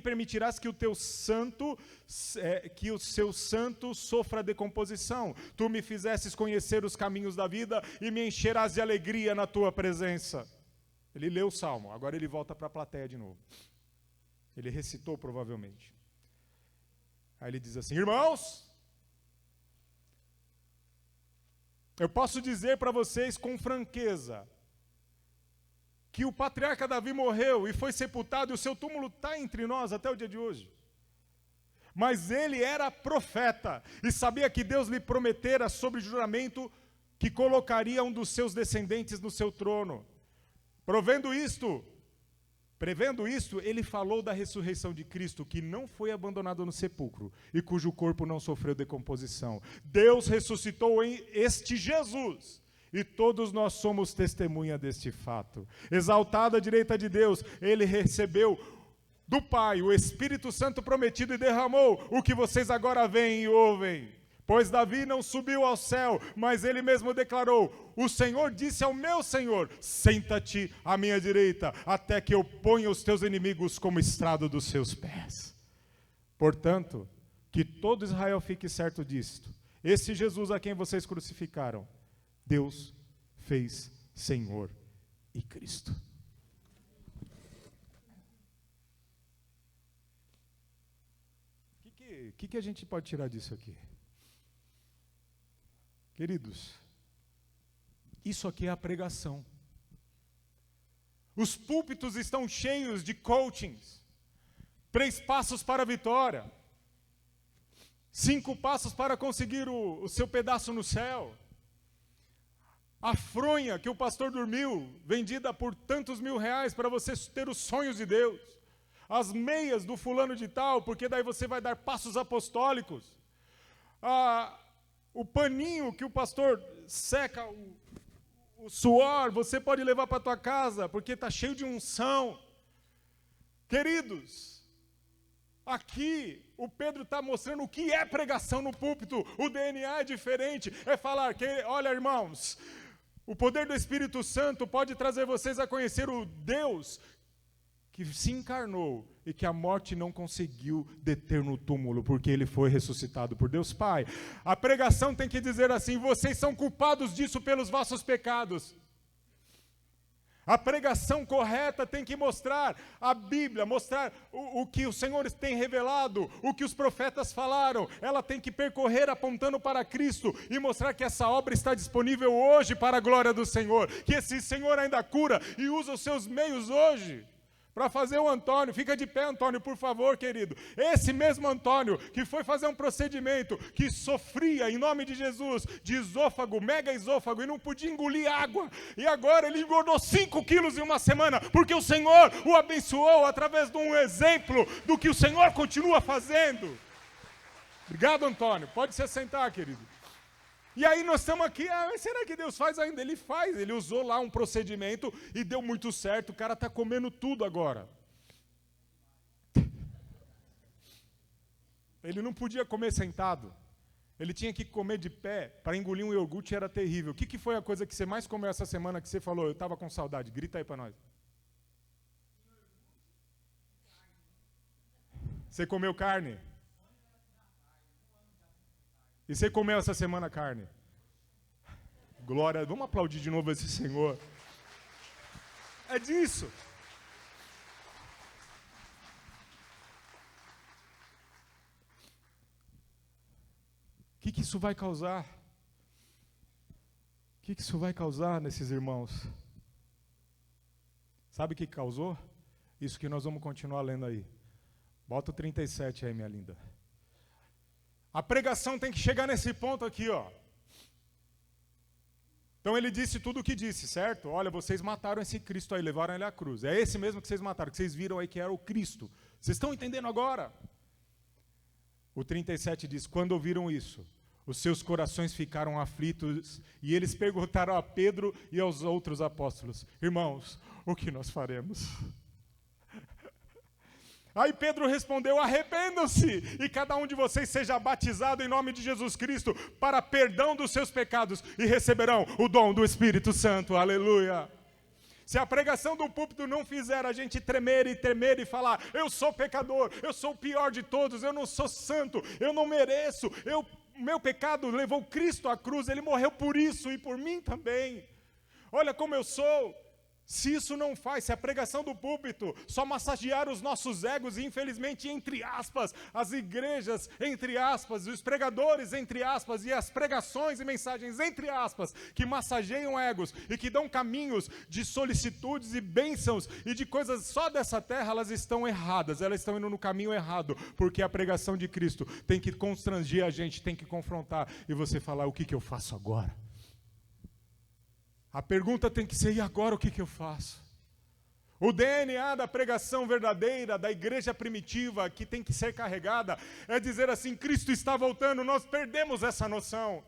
permitirás que o seu santo sofra decomposição. Tu me fizestes conhecer os caminhos da vida e me encherás de alegria na Tua presença. Ele leu o Salmo, agora ele volta para a plateia de novo. Ele recitou provavelmente. Aí ele diz assim, irmãos, eu posso dizer para vocês com franqueza, que o patriarca Davi morreu e foi sepultado, e o seu túmulo está entre nós até o dia de hoje. Mas ele era profeta, e sabia que Deus lhe prometera sobre juramento, que colocaria um dos seus descendentes no seu trono. Prevendo isto, ele falou da ressurreição de Cristo, que não foi abandonado no sepulcro, e cujo corpo não sofreu decomposição. Deus ressuscitou em este Jesus, e todos nós somos testemunha deste fato. Exaltado à direita de Deus, ele recebeu do Pai o Espírito Santo prometido e derramou o que vocês agora veem e ouvem. Pois Davi não subiu ao céu, mas ele mesmo declarou, o Senhor disse ao meu Senhor, senta-te à minha direita, até que eu ponha os teus inimigos como estrado dos seus pés. Portanto, que todo Israel fique certo disto, esse Jesus a quem vocês crucificaram, Deus fez Senhor e Cristo. O que a gente pode tirar disso aqui? Queridos, isso aqui é a pregação. Os púlpitos estão cheios de coachings. 3 passos para a vitória. 5 passos para conseguir o seu pedaço no céu. A fronha que o pastor dormiu, vendida por tantos mil reais para você ter os sonhos de Deus. As meias do fulano de tal, porque daí você vai dar passos apostólicos. O paninho que o pastor seca o suor, você pode levar para a tua casa, porque está cheio de unção. Queridos, aqui o Pedro está mostrando o que é pregação no púlpito. O DNA é diferente, é falar que, olha irmãos, o poder do Espírito Santo pode trazer vocês a conhecer o Deus que se encarnou e que a morte não conseguiu deter no túmulo, porque ele foi ressuscitado por Deus Pai. A pregação tem que dizer assim, vocês são culpados disso pelos vossos pecados. A pregação correta tem que mostrar a Bíblia, mostrar o que o Senhor tem revelado, o que os profetas falaram. Ela tem que percorrer apontando para Cristo e mostrar que essa obra está disponível hoje para a glória do Senhor, que esse Senhor ainda cura e usa os seus meios hoje para fazer o Antônio. Fica de pé, Antônio, por favor, querido. Esse mesmo Antônio que foi fazer um procedimento, que sofria, em nome de Jesus, de esôfago, mega esôfago, e não podia engolir água. E agora ele engordou 5 quilos em uma semana, porque o Senhor o abençoou através de um exemplo do que o Senhor continua fazendo. Obrigado, Antônio. Pode se sentar, querido. E aí nós estamos aqui, será que Deus faz ainda? Ele faz, ele usou lá um procedimento e deu muito certo, o cara está comendo tudo agora. Ele não podia comer sentado, ele tinha que comer de pé, para engolir um iogurte era terrível. O que foi a coisa que você mais comeu essa semana que você falou, eu estava com saudade? Grita aí para nós. Você comeu carne? E você comeu essa semana carne? Glória, vamos aplaudir de novo esse Senhor. É disso. O que isso vai causar? O que isso vai causar nesses irmãos? Sabe o que causou? Isso que nós vamos continuar lendo aí. Bota o 37 aí, minha linda. A pregação tem que chegar nesse ponto aqui, ó. Então ele disse tudo o que disse, certo? Olha, vocês mataram esse Cristo aí, levaram ele à cruz. É esse mesmo que vocês mataram, que vocês viram aí que era o Cristo. Vocês estão entendendo agora? O 37 diz, quando ouviram isso, os seus corações ficaram aflitos e eles perguntaram a Pedro e aos outros apóstolos, irmãos, o que nós faremos? Aí Pedro respondeu, arrependam-se e cada um de vocês seja batizado em nome de Jesus Cristo para perdão dos seus pecados e receberão o dom do Espírito Santo, aleluia. Se a pregação do púlpito não fizer a gente tremer e falar, eu sou pecador, eu sou o pior de todos, eu não sou santo, eu não mereço, meu pecado levou Cristo à cruz, Ele morreu por isso e por mim também. Olha como eu sou. Se isso não faz, se a pregação do púlpito só massagear os nossos egos, e infelizmente, entre aspas, as igrejas, entre aspas, os pregadores, entre aspas, e as pregações e mensagens, entre aspas, que massageiam egos e que dão caminhos de solicitudes e bênçãos e de coisas só dessa terra, elas estão erradas, elas estão indo no caminho errado, porque a pregação de Cristo tem que constranger a gente, tem que confrontar, e você falar, o que eu faço agora? A pergunta tem que ser, e agora o que eu faço? O DNA da pregação verdadeira, da igreja primitiva, que tem que ser carregada, é dizer assim, Cristo está voltando, nós perdemos essa noção.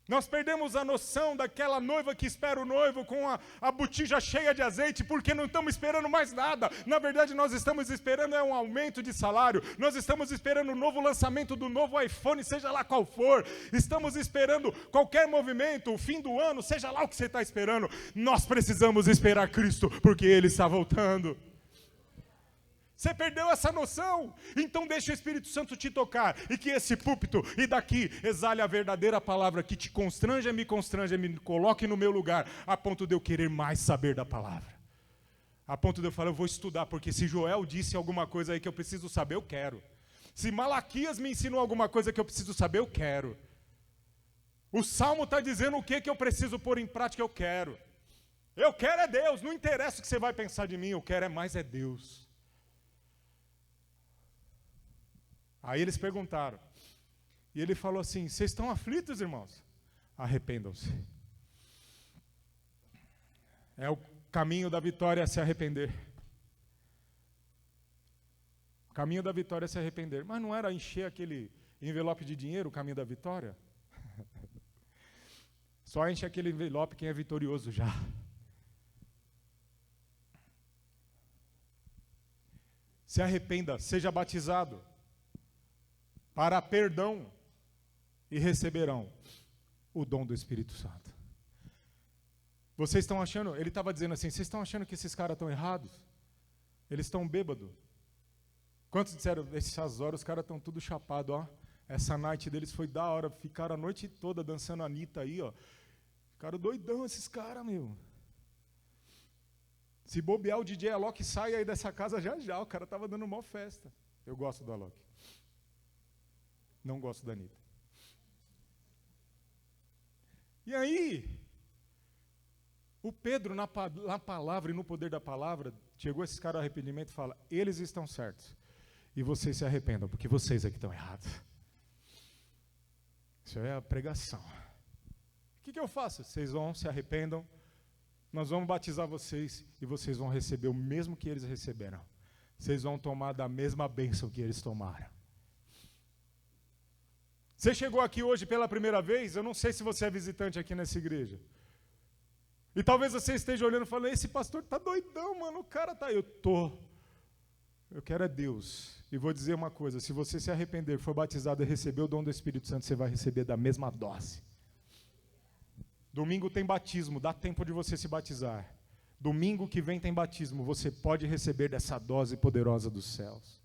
Nós perdemos a noção daquela noiva que espera o noivo com a botija cheia de azeite, porque não estamos esperando mais nada. Na verdade, nós estamos esperando um aumento de salário, nós estamos esperando o novo lançamento do novo iPhone, seja lá qual for. Estamos esperando qualquer movimento, o fim do ano, seja lá o que você está esperando. Nós precisamos esperar Cristo, porque Ele está voltando. Você perdeu essa noção? Então deixa o Espírito Santo te tocar, e que esse púlpito, e daqui, exale a verdadeira palavra, que te constranja, me coloque no meu lugar, a ponto de eu querer mais saber da palavra. A ponto de eu falar, eu vou estudar, porque se Joel disse alguma coisa aí que eu preciso saber, eu quero. Se Malaquias me ensinou alguma coisa que eu preciso saber, eu quero. O Salmo está dizendo o que eu preciso pôr em prática, eu quero. Eu quero é Deus, não interessa o que você vai pensar de mim, eu quero é mais é Deus. Aí eles perguntaram, e ele falou assim, vocês estão aflitos, irmãos? Arrependam-se. É o caminho da vitória se arrepender. O caminho da vitória é se arrepender. Mas não era encher aquele envelope de dinheiro o caminho da vitória? Só enche aquele envelope quem é vitorioso já. Se arrependa, seja batizado para perdão e receberão o dom do Espírito Santo. Vocês estão achando, ele estava dizendo assim, vocês estão achando que esses caras estão errados? Eles estão bêbados. Quantos disseram, essas horas os caras estão tudo chapados, ó. Essa night deles foi da hora, ficaram a noite toda dançando a Anitta aí, ó. Ficaram doidão esses caras, meu. Se bobear o DJ Alok sai aí dessa casa já, o cara estava dando uma festa. Eu gosto do Alok. Não gosto da Anitta. E aí, O Pedro, na palavra e no poder da palavra, chegou esses caras ao arrependimento e fala, eles estão certos. E vocês se arrependam, porque vocês é que estão errados. Isso é a pregação. O que eu faço? Vocês vão, se arrependam, nós vamos batizar vocês e vocês vão receber o mesmo que eles receberam. Vocês vão tomar da mesma bênção que eles tomaram. Você chegou aqui hoje pela primeira vez, eu não sei se você é visitante aqui nessa igreja. E talvez você esteja olhando e falando, esse pastor tá doidão, mano, o cara tá... Eu quero é Deus. E vou dizer uma coisa, se você se arrepender, for batizado e receber o dom do Espírito Santo, você vai receber da mesma dose. Domingo tem batismo, dá tempo de você se batizar. Domingo que vem tem batismo, você pode receber dessa dose poderosa dos céus.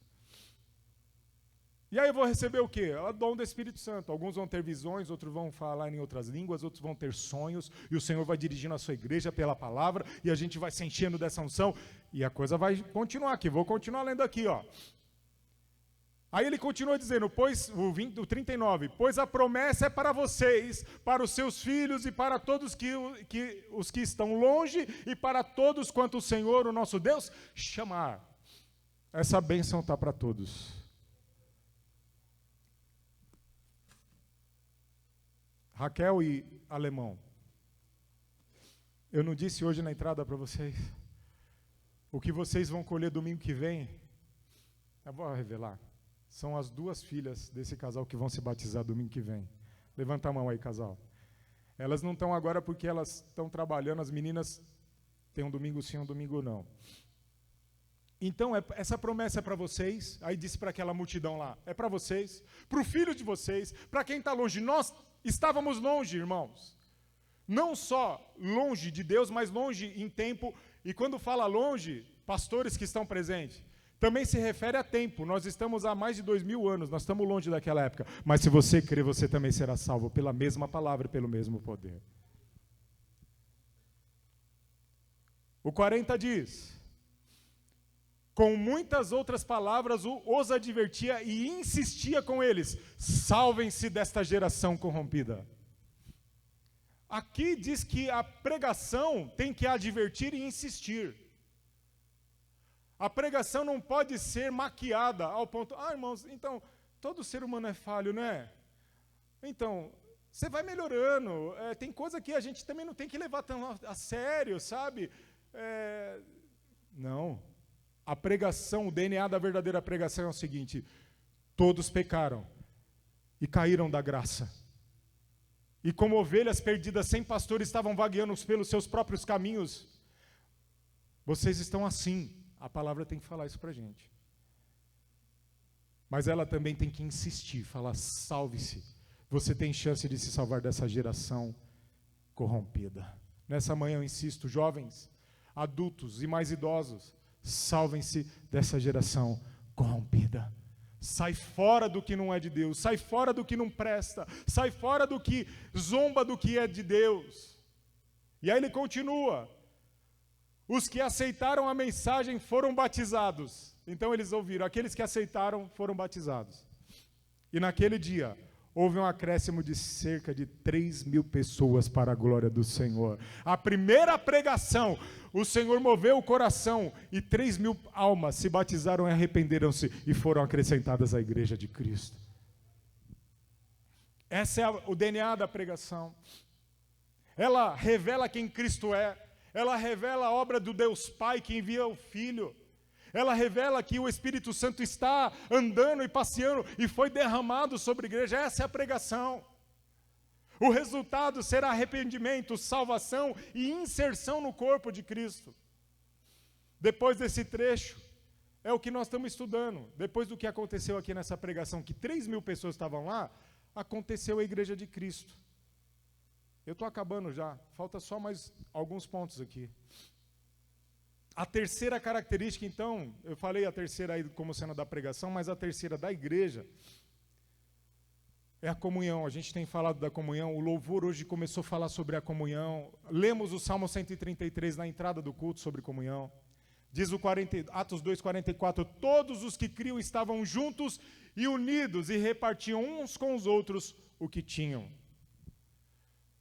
E aí eu vou receber o quê? O dom do Espírito Santo. Alguns vão ter visões, outros vão falar em outras línguas, outros vão ter sonhos, e o Senhor vai dirigindo a sua igreja pela palavra, e a gente vai se enchendo dessa unção, e a coisa vai continuar aqui. Vou continuar lendo aqui, ó. Aí ele continua dizendo, o 39, pois a promessa é para vocês, para os seus filhos e para todos os que estão longe, e para todos quanto o Senhor, o nosso Deus, chamar. Essa bênção está para todos. Raquel e Alemão, eu não disse hoje na entrada para vocês, o que vocês vão colher domingo que vem, eu vou revelar, são as duas filhas desse casal que vão se batizar domingo que vem. Levanta a mão aí, casal. Elas não estão agora porque elas estão trabalhando, as meninas têm um domingo sim, um domingo não. Então, essa promessa é para vocês, aí disse para aquela multidão lá, é para vocês, para o filho de vocês, para quem está longe. Nós estávamos longe, irmãos. Não só longe de Deus, mas longe em tempo. E quando fala longe, pastores que estão presentes, também se refere a tempo. Nós estamos há mais de 2000 anos, nós estamos longe daquela época. Mas se você crer, você também será salvo pela mesma palavra e pelo mesmo poder. O 40 diz, com muitas outras palavras os advertia e insistia com eles, salvem-se desta geração corrompida. Aqui diz que a pregação tem que advertir e insistir. A pregação não pode ser maquiada ao ponto, irmãos, então, todo ser humano é falho, né? Então, você vai melhorando, tem coisa que a gente também não tem que levar tão a sério, sabe? Não. A pregação, o DNA da verdadeira pregação é o seguinte, todos pecaram e caíram da graça. E como ovelhas perdidas sem pastor estavam vagueando pelos seus próprios caminhos, vocês estão assim. A palavra tem que falar isso para a gente. Mas ela também tem que insistir, falar, salve-se. Você tem chance de se salvar dessa geração corrompida. Nessa manhã eu insisto, jovens, adultos e mais idosos, salvem-se dessa geração corrompida. Sai fora do que não é de Deus, sai fora do que não presta, sai fora do que zomba do que é de Deus. E aí ele continua, os que aceitaram a mensagem foram batizados. Então eles ouviram, aqueles que aceitaram foram batizados. E naquele dia, houve um acréscimo de cerca de 3.000 pessoas para a glória do Senhor. A primeira pregação, o Senhor moveu o coração e 3.000 almas se batizaram e arrependeram-se e foram acrescentadas à igreja de Cristo. Essa é o DNA da pregação. Ela revela quem Cristo é. Ela revela a obra do Deus Pai que envia o Filho. Ela revela que o Espírito Santo está andando e passeando e foi derramado sobre a igreja. Essa é a pregação. O resultado será arrependimento, salvação e inserção no corpo de Cristo. Depois desse trecho, é o que nós estamos estudando. Depois do que aconteceu aqui nessa pregação, que 3.000 pessoas estavam lá, aconteceu a igreja de Cristo. Eu estou acabando já, falta só mais alguns pontos aqui. A terceira característica, então, eu falei a terceira aí como sendo da pregação, mas a terceira da igreja é a comunhão. A gente tem falado da comunhão, o louvor hoje começou a falar sobre a comunhão. Lemos o Salmo 133 na entrada do culto sobre comunhão. Diz o Atos 2:44, todos os que criam estavam juntos e unidos e repartiam uns com os outros o que tinham.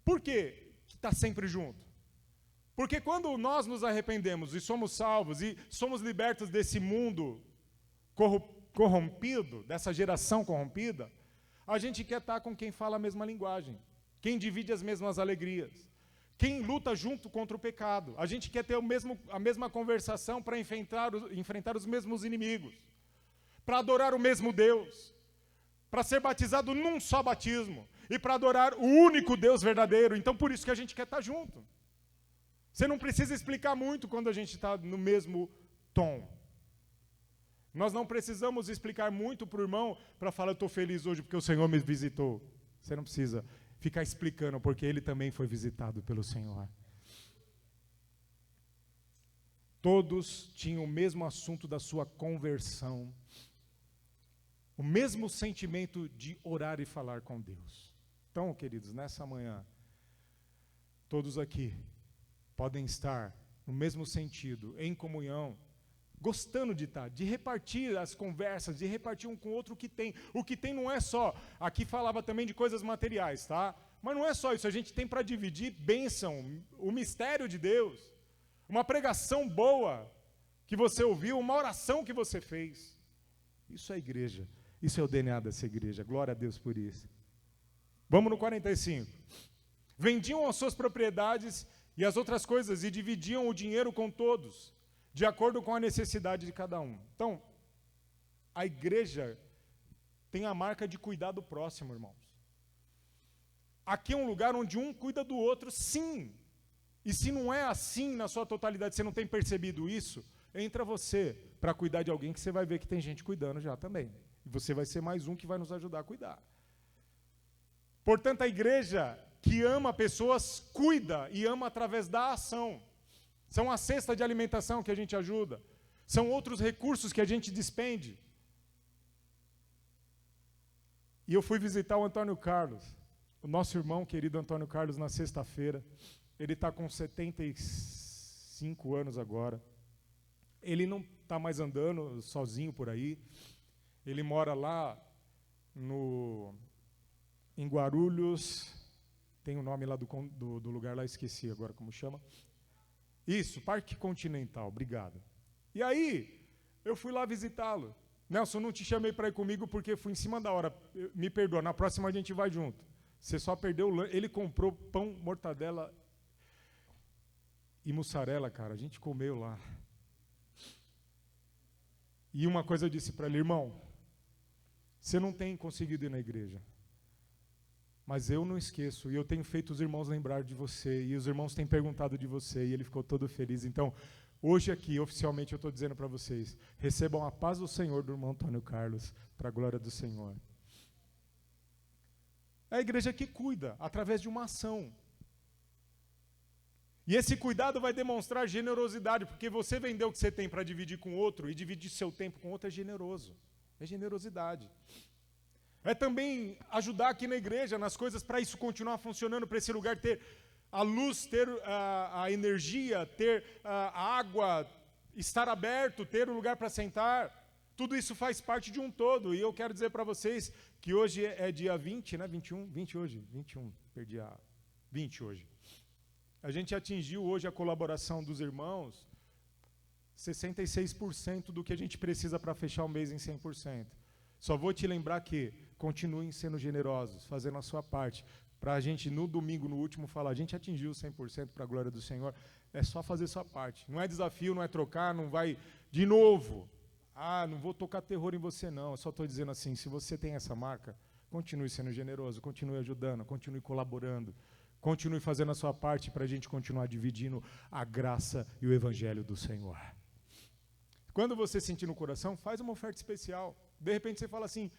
Por quê que está sempre junto? Porque quando nós nos arrependemos e somos salvos e somos libertos desse mundo corrompido, dessa geração corrompida, a gente quer estar com quem fala a mesma linguagem, quem divide as mesmas alegrias, quem luta junto contra o pecado. A gente quer ter a mesma conversação para enfrentar os mesmos inimigos, para adorar o mesmo Deus, para ser batizado num só batismo e para adorar o único Deus verdadeiro. Então, por isso que a gente quer estar junto. Você não precisa explicar muito quando a gente está no mesmo tom. Nós não precisamos explicar muito para o irmão para falar, eu estou feliz hoje porque o Senhor me visitou. Você não precisa ficar explicando, porque ele também foi visitado pelo Senhor. Todos tinham o mesmo assunto da sua conversão, o mesmo sentimento de orar e falar com Deus. Então, queridos, nessa manhã, todos aqui podem estar no mesmo sentido, em comunhão, gostando de estar, de repartir as conversas, de repartir um com o outro o que tem. O que tem não é só, aqui falava também de coisas materiais, tá? Mas não é só isso, a gente tem para dividir bênção, o mistério de Deus, uma pregação boa que você ouviu, uma oração que você fez. Isso é igreja, isso é o DNA dessa igreja, glória a Deus por isso. Vamos no 45. Vendiam as suas propriedades e as outras coisas e dividiam o dinheiro com todos, de acordo com a necessidade de cada um. Então, a igreja tem a marca de cuidar do próximo, irmãos. Aqui é um lugar onde um cuida do outro, sim. E se não é assim na sua totalidade, você não tem percebido isso, entra você para cuidar de alguém que você vai ver que tem gente cuidando já também. E você vai ser mais um que vai nos ajudar a cuidar. Portanto, a igreja que ama pessoas, cuida e ama através da ação. São a cesta de alimentação que a gente ajuda. São outros recursos que a gente despende. E eu fui visitar o Antônio Carlos, o nosso irmão querido Antônio Carlos, na sexta-feira. Ele está com 75 anos agora. Ele não está mais andando sozinho por aí. Ele mora lá em Guarulhos. Tem o nome lá do lugar lá, esqueci agora como chama. Isso, Parque Continental, obrigado. E aí, eu fui lá visitá-lo. Nelson, não te chamei para ir comigo porque fui em cima da hora. Me perdoa, na próxima a gente vai junto. Você só perdeu o lanche. Ele comprou pão, mortadela e mussarela, cara. A gente comeu lá. E uma coisa eu disse para ele, irmão, você não tem conseguido ir na igreja. Mas eu não esqueço, e eu tenho feito os irmãos lembrar de você, e os irmãos têm perguntado de você, e ele ficou todo feliz. Então, hoje aqui, oficialmente, eu estou dizendo para vocês, recebam a paz do Senhor do irmão Antônio Carlos, para a glória do Senhor. É a igreja que cuida, através de uma ação. E esse cuidado vai demonstrar generosidade, porque você vendeu o que você tem para dividir com outro, e dividir seu tempo com outro é generoso. É generosidade. É também ajudar aqui na igreja, nas coisas, para isso continuar funcionando, para esse lugar ter a luz, ter a energia, ter a água, estar aberto, ter um lugar para sentar. Tudo isso faz parte de um todo. E eu quero dizer para vocês que hoje é dia 20, né? 21? 20 hoje? 21, perdi a 20 hoje. A gente atingiu hoje a colaboração dos irmãos, 66% do que a gente precisa para fechar o mês em 100%. Só vou te lembrar que continuem sendo generosos, fazendo a sua parte, para a gente no domingo, no último, falar, a gente atingiu 100% para a glória do Senhor, é só fazer a sua parte. Não é desafio, não é trocar, não vai de novo. Não vou tocar terror em você não, eu só estou dizendo assim, se você tem essa marca, continue sendo generoso, continue ajudando, continue colaborando, continue fazendo a sua parte para a gente continuar dividindo a graça e o evangelho do Senhor. Quando você sentir no coração, faz uma oferta especial. De repente você fala assim,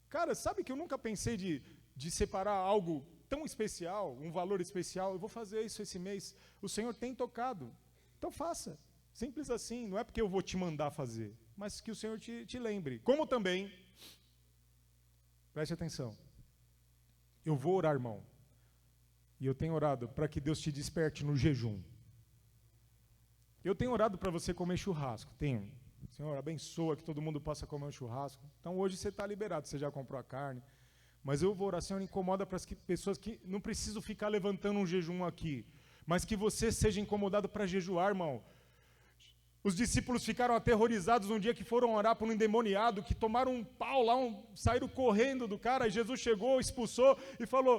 cara, sabe que eu nunca pensei de separar algo tão especial, um valor especial, eu vou fazer isso esse mês. O Senhor tem tocado, então faça. Simples assim, não é porque eu vou te mandar fazer, mas que o Senhor te lembre. Como também, preste atenção, eu vou orar, irmão, e eu tenho orado para que Deus te desperte no jejum. Eu tenho orado para você comer churrasco, tenho. Senhor, abençoa que todo mundo possa comer um churrasco. Então hoje você está liberado, você já comprou a carne. Mas eu vou orar, Senhor, incomoda para as pessoas que não precisam ficar levantando um jejum aqui. mas que você seja incomodado para jejuar, irmão. Os discípulos ficaram aterrorizados um dia que foram orar por um endemoniado, que tomaram um pau lá, saíram correndo do cara, e Jesus chegou, expulsou e falou: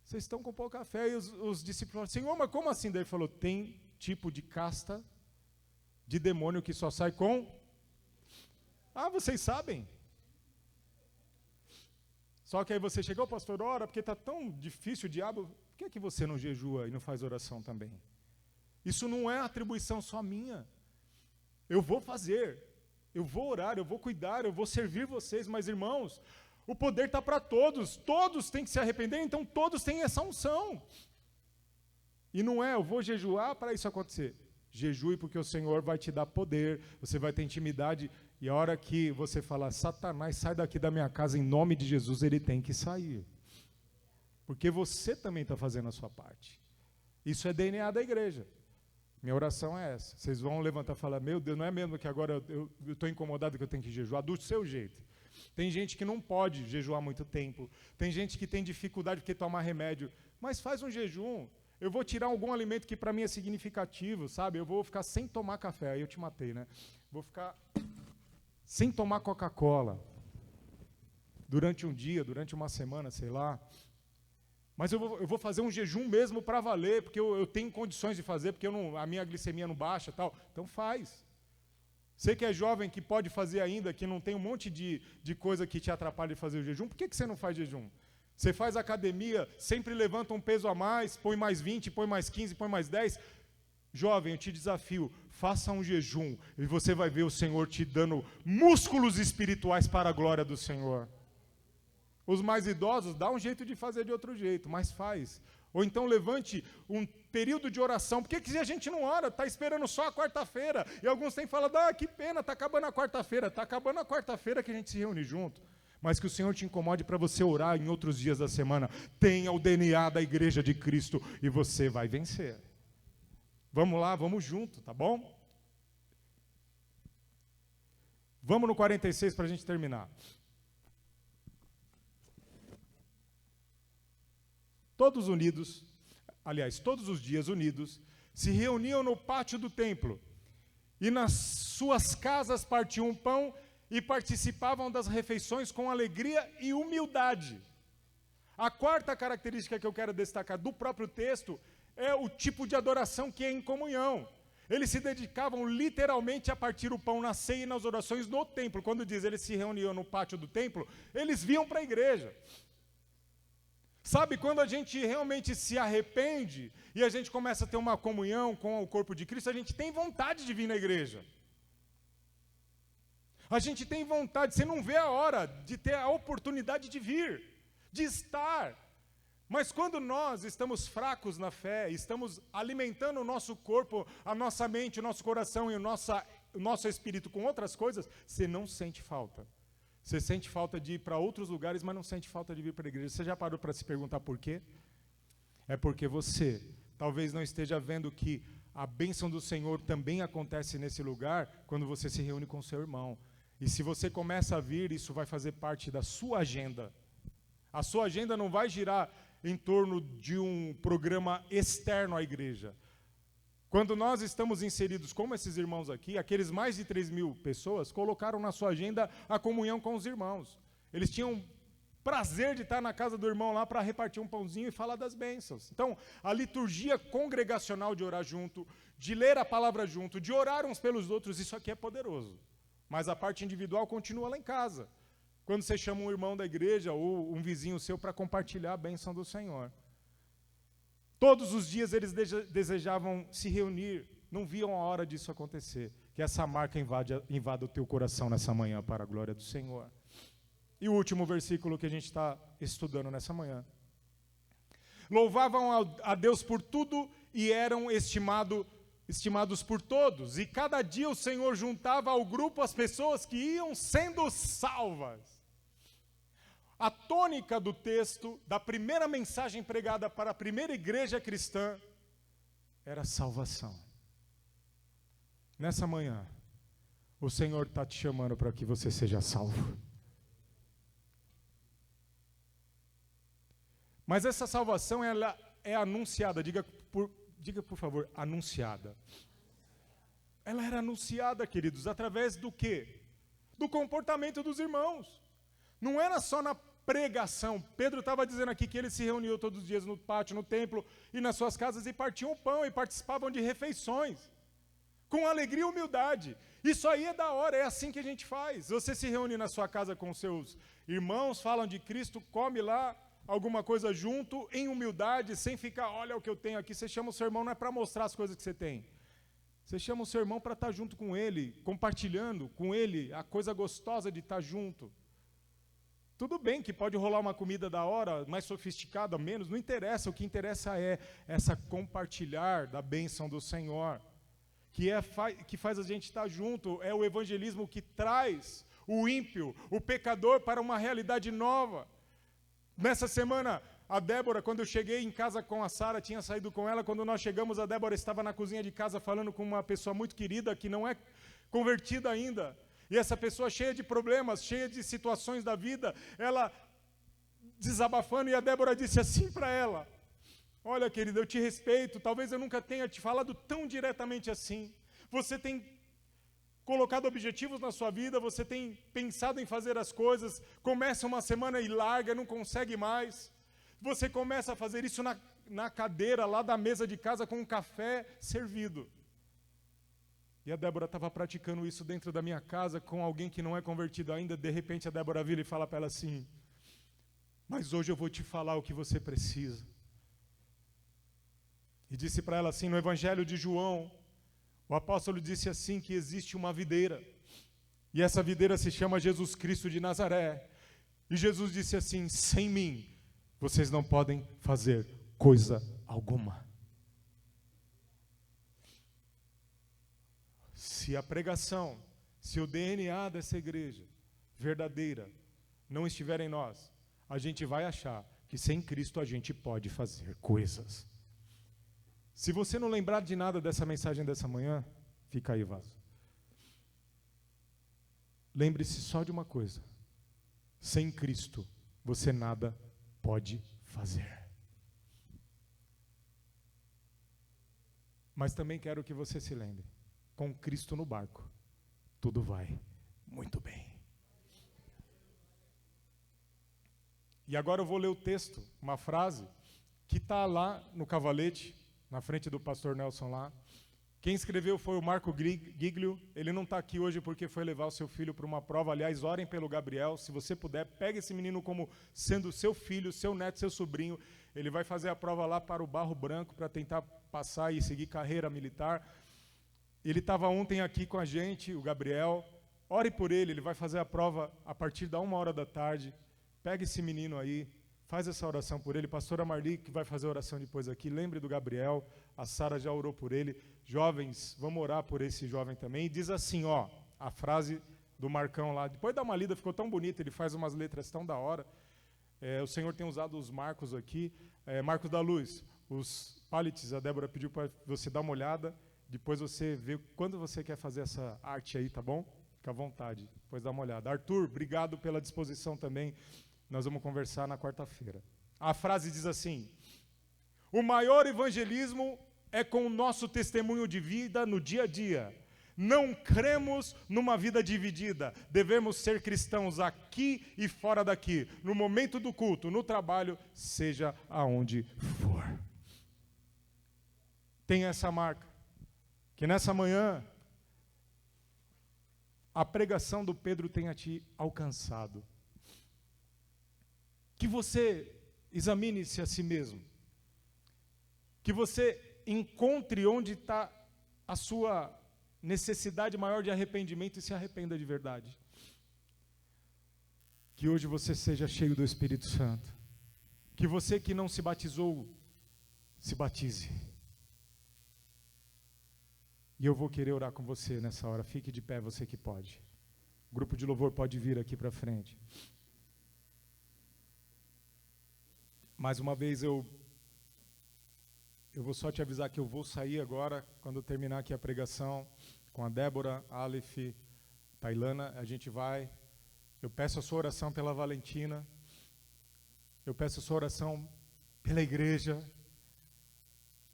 vocês estão com pouca fé. E os discípulos falaram: Senhor, mas como assim? Daí ele falou: tem tipo de casta de demônio que só sai com... Ah, vocês sabem? Só que aí você chegou, pastor, ora, porque está tão difícil o diabo, por que é que você não jejua e não faz oração também? Isso não é atribuição só minha. Eu vou fazer, eu vou orar, eu vou cuidar, eu vou servir vocês, mas irmãos, o poder está para todos têm que se arrepender, então todos têm essa unção. E não é, eu vou jejuar para isso acontecer. Jejue porque o Senhor vai te dar poder, você vai ter intimidade, e a hora que você falar: Satanás, sai daqui da minha casa em nome de Jesus, ele tem que sair. Porque você também está fazendo a sua parte. Isso é DNA da igreja. Minha oração é essa. Vocês vão levantar e falar: meu Deus, não é mesmo que agora eu estou incomodado que eu tenho que jejuar? Do seu jeito. Tem gente que não pode jejuar muito tempo. Tem gente que tem dificuldade porque tomar remédio. Mas faz um jejum. Eu vou tirar algum alimento que para mim é significativo, sabe? Eu vou ficar sem tomar café. Aí eu te matei, né? Vou ficar sem tomar Coca-Cola durante um dia, durante uma semana, sei lá. Mas eu vou fazer um jejum mesmo para valer, porque eu tenho condições de fazer, porque a minha glicemia não baixa e tal. Então faz. Você que é jovem, que pode fazer ainda, que não tem um monte de coisa que te atrapalha de fazer o jejum, por que você não faz jejum? Você faz academia, sempre levanta um peso a mais, põe mais 20, põe mais 15, põe mais 10. Jovem, eu te desafio, faça um jejum e você vai ver o Senhor te dando músculos espirituais para a glória do Senhor. Os mais idosos, dá um jeito de fazer de outro jeito, mas faz. Ou então levante um período de oração. Por que a gente não ora? Está esperando só a quarta-feira. E alguns têm falado: que pena, está acabando a quarta-feira. Está acabando a quarta-feira que a gente se reúne junto. Mas que o Senhor te incomode para você orar em outros dias da semana. Tenha o DNA da igreja de Cristo e você vai vencer. Vamos lá, vamos junto, tá bom? Vamos no 46 para a gente terminar. Todos os dias unidos, se reuniam no pátio do templo, e nas suas casas partiam pão e participavam das refeições com alegria e humildade. A quarta característica que eu quero destacar do próprio texto é o tipo de adoração que é em comunhão. Eles se dedicavam literalmente a partir o pão na ceia e nas orações no templo. Quando diz eles se reuniam no pátio do templo, eles vinham para a igreja. Sabe, quando a gente realmente se arrepende e a gente começa a ter uma comunhão com o corpo de Cristo, a gente tem vontade de vir na igreja. A gente tem vontade, você não vê a hora de ter a oportunidade de vir, de estar. Mas quando nós estamos fracos na fé, estamos alimentando o nosso corpo, a nossa mente, o nosso coração e o nosso espírito com outras coisas, você não sente falta. Você sente falta de ir para outros lugares, mas não sente falta de vir para a igreja. Você já parou para se perguntar por quê? É porque você talvez não esteja vendo que a bênção do Senhor também acontece nesse lugar quando você se reúne com seu irmão. E se você começa a vir, isso vai fazer parte da sua agenda. A sua agenda não vai girar em torno de um programa externo à igreja. Quando nós estamos inseridos, como esses irmãos aqui, aqueles mais de 3.000 pessoas colocaram na sua agenda a comunhão com os irmãos. Eles tinham prazer de estar na casa do irmão lá para repartir um pãozinho e falar das bênçãos. Então, a liturgia congregacional de orar junto, de ler a palavra junto, de orar uns pelos outros, isso aqui é poderoso. Mas a parte individual continua lá em casa. Quando você chama um irmão da igreja ou um vizinho seu para compartilhar a bênção do Senhor. Todos os dias eles desejavam se reunir, não viam a hora disso acontecer. Que essa marca invada o teu coração nessa manhã para a glória do Senhor. E o último versículo que a gente está estudando nessa manhã. Louvavam a Deus por tudo e eram estimados por todos. E cada dia o Senhor juntava ao grupo as pessoas que iam sendo salvas. A tônica do texto, da primeira mensagem pregada para a primeira igreja cristã, era salvação. Nessa manhã, o Senhor está te chamando para que você seja salvo. Mas essa salvação, ela é anunciada. Diga por favor, anunciada. Ela era anunciada, queridos, através do quê? Do comportamento dos irmãos. Não era só na pregação. Pedro estava dizendo aqui que ele se reuniu todos os dias no pátio, no templo e nas suas casas e partiam o pão e participavam de refeições. Com alegria e humildade. Isso aí é da hora, é assim que a gente faz. Você se reúne na sua casa com seus irmãos, falam de Cristo, come lá alguma coisa junto, em humildade, sem ficar, olha o que eu tenho aqui. Você chama o seu irmão não é para mostrar as coisas que você tem. Você chama o seu irmão para estar junto com ele, compartilhando com ele a coisa gostosa de estar junto. Tudo bem que pode rolar uma comida da hora, mais sofisticada, menos, não interessa. O que interessa é essa compartilhar da bênção do Senhor. Que faz a gente estar junto, é o evangelismo que traz o ímpio, o pecador para uma realidade nova. Nessa semana, a Débora, quando eu cheguei em casa com a Sara, tinha saído com ela, quando nós chegamos, a Débora estava na cozinha de casa falando com uma pessoa muito querida, que não é convertida ainda, e essa pessoa cheia de problemas, cheia de situações da vida, ela desabafando, e a Débora disse assim para ela: olha, querida, eu te respeito, talvez eu nunca tenha te falado tão diretamente assim. Você tem colocado objetivos na sua vida, você tem pensado em fazer as coisas, começa uma semana e larga, não consegue mais. Você começa a fazer isso na cadeira lá da mesa de casa com um café servido. E a Débora estava praticando isso dentro da minha casa com alguém que não é convertido ainda. De repente a Débora vira e fala para ela assim: mas hoje eu vou te falar o que você precisa. E disse para ela assim, no Evangelho de João, o apóstolo disse assim, que existe uma videira, e essa videira se chama Jesus Cristo de Nazaré, e Jesus disse assim: sem mim, vocês não podem fazer coisa alguma. Se a pregação, se o DNA dessa igreja verdadeira não estiver em nós, a gente vai achar que sem Cristo a gente pode fazer coisas. Se você não lembrar de nada dessa mensagem dessa manhã, fica aí, vaso. Lembre-se só de uma coisa: sem Cristo, você nada pode fazer. Mas também quero que você se lembre, com Cristo no barco, tudo vai muito bem. E agora eu vou ler o texto, uma frase, que está lá no cavalete, na frente do pastor Nelson lá. Quem escreveu foi o Marco Giglio. Ele não está aqui hoje porque foi levar o seu filho para uma prova. Aliás, orem pelo Gabriel. Se você puder, pegue esse menino como sendo seu filho, seu neto, seu sobrinho. Ele vai fazer a prova lá para o Barro Branco para tentar passar e seguir carreira militar. Ele estava ontem aqui com a gente, o Gabriel. Ore por ele, ele vai fazer a prova a partir da 1h da tarde. Pegue esse menino aí. Faz essa oração por ele. Pastora Marli, que vai fazer a oração depois aqui. Lembre do Gabriel. A Sara já orou por ele. Jovens, vamos orar por esse jovem também. E diz assim, ó, a frase do Marcão lá. Depois dá uma lida, ficou tão bonito. Ele faz umas letras tão da hora. O Senhor tem usado os marcos aqui. Marcos da Luz, os pallets, a Débora pediu para você dar uma olhada. Depois você vê quando você quer fazer essa arte aí, tá bom? Fica à vontade. Depois dá uma olhada. Arthur, obrigado pela disposição também. Nós vamos conversar na quarta-feira. A frase diz assim: o maior evangelismo é com o nosso testemunho de vida no dia a dia. Não cremos numa vida dividida. Devemos ser cristãos aqui e fora daqui, no momento do culto, no trabalho, seja aonde for. Tenha essa marca. Que nessa manhã, a pregação do Pedro tenha te alcançado. Que você examine-se a si mesmo. Que você encontre onde está a sua necessidade maior de arrependimento e se arrependa de verdade. Que hoje você seja cheio do Espírito Santo. Que você que não se batizou, se batize. E eu vou querer orar com você nessa hora. Fique de pé, você que pode. O grupo de louvor pode vir aqui para frente. Mais uma vez eu vou só te avisar que eu vou sair agora, quando eu terminar aqui a pregação, com a Débora, Aleph, Tailana, a gente vai. Eu peço a sua oração pela Valentina, eu peço a sua oração pela igreja,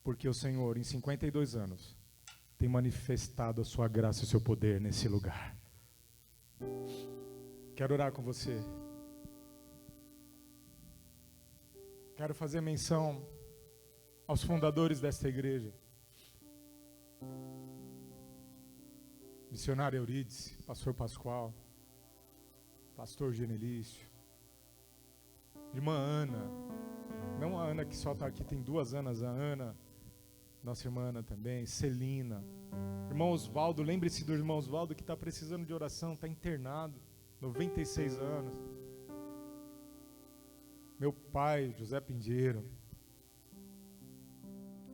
porque o Senhor, em 52 anos, tem manifestado a sua graça e o seu poder nesse lugar. Quero orar com você. Quero fazer menção aos fundadores desta igreja. Missionário Eurídice, pastor Pascoal, pastor Genelício, irmã Ana, não a Ana que só está aqui, tem 2 Anas, a Ana, nossa irmã Ana também, Celina, irmão Osvaldo, lembre-se do irmão Osvaldo que está precisando de oração, está internado, 96 anos, meu pai, José Pinheiro,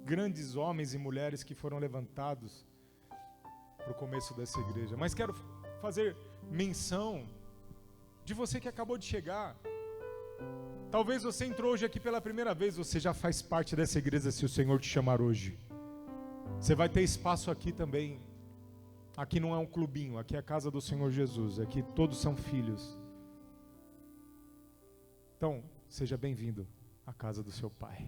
grandes homens e mulheres que foram levantados para o começo dessa igreja. Mas quero fazer menção de você que acabou de chegar. Talvez você entrou hoje aqui pela primeira vez, você já faz parte dessa igreja se o Senhor te chamar hoje. Você vai ter espaço aqui também. Aqui não é um clubinho, aqui é a casa do Senhor Jesus, aqui todos são filhos. Então, seja bem-vindo à casa do seu Pai.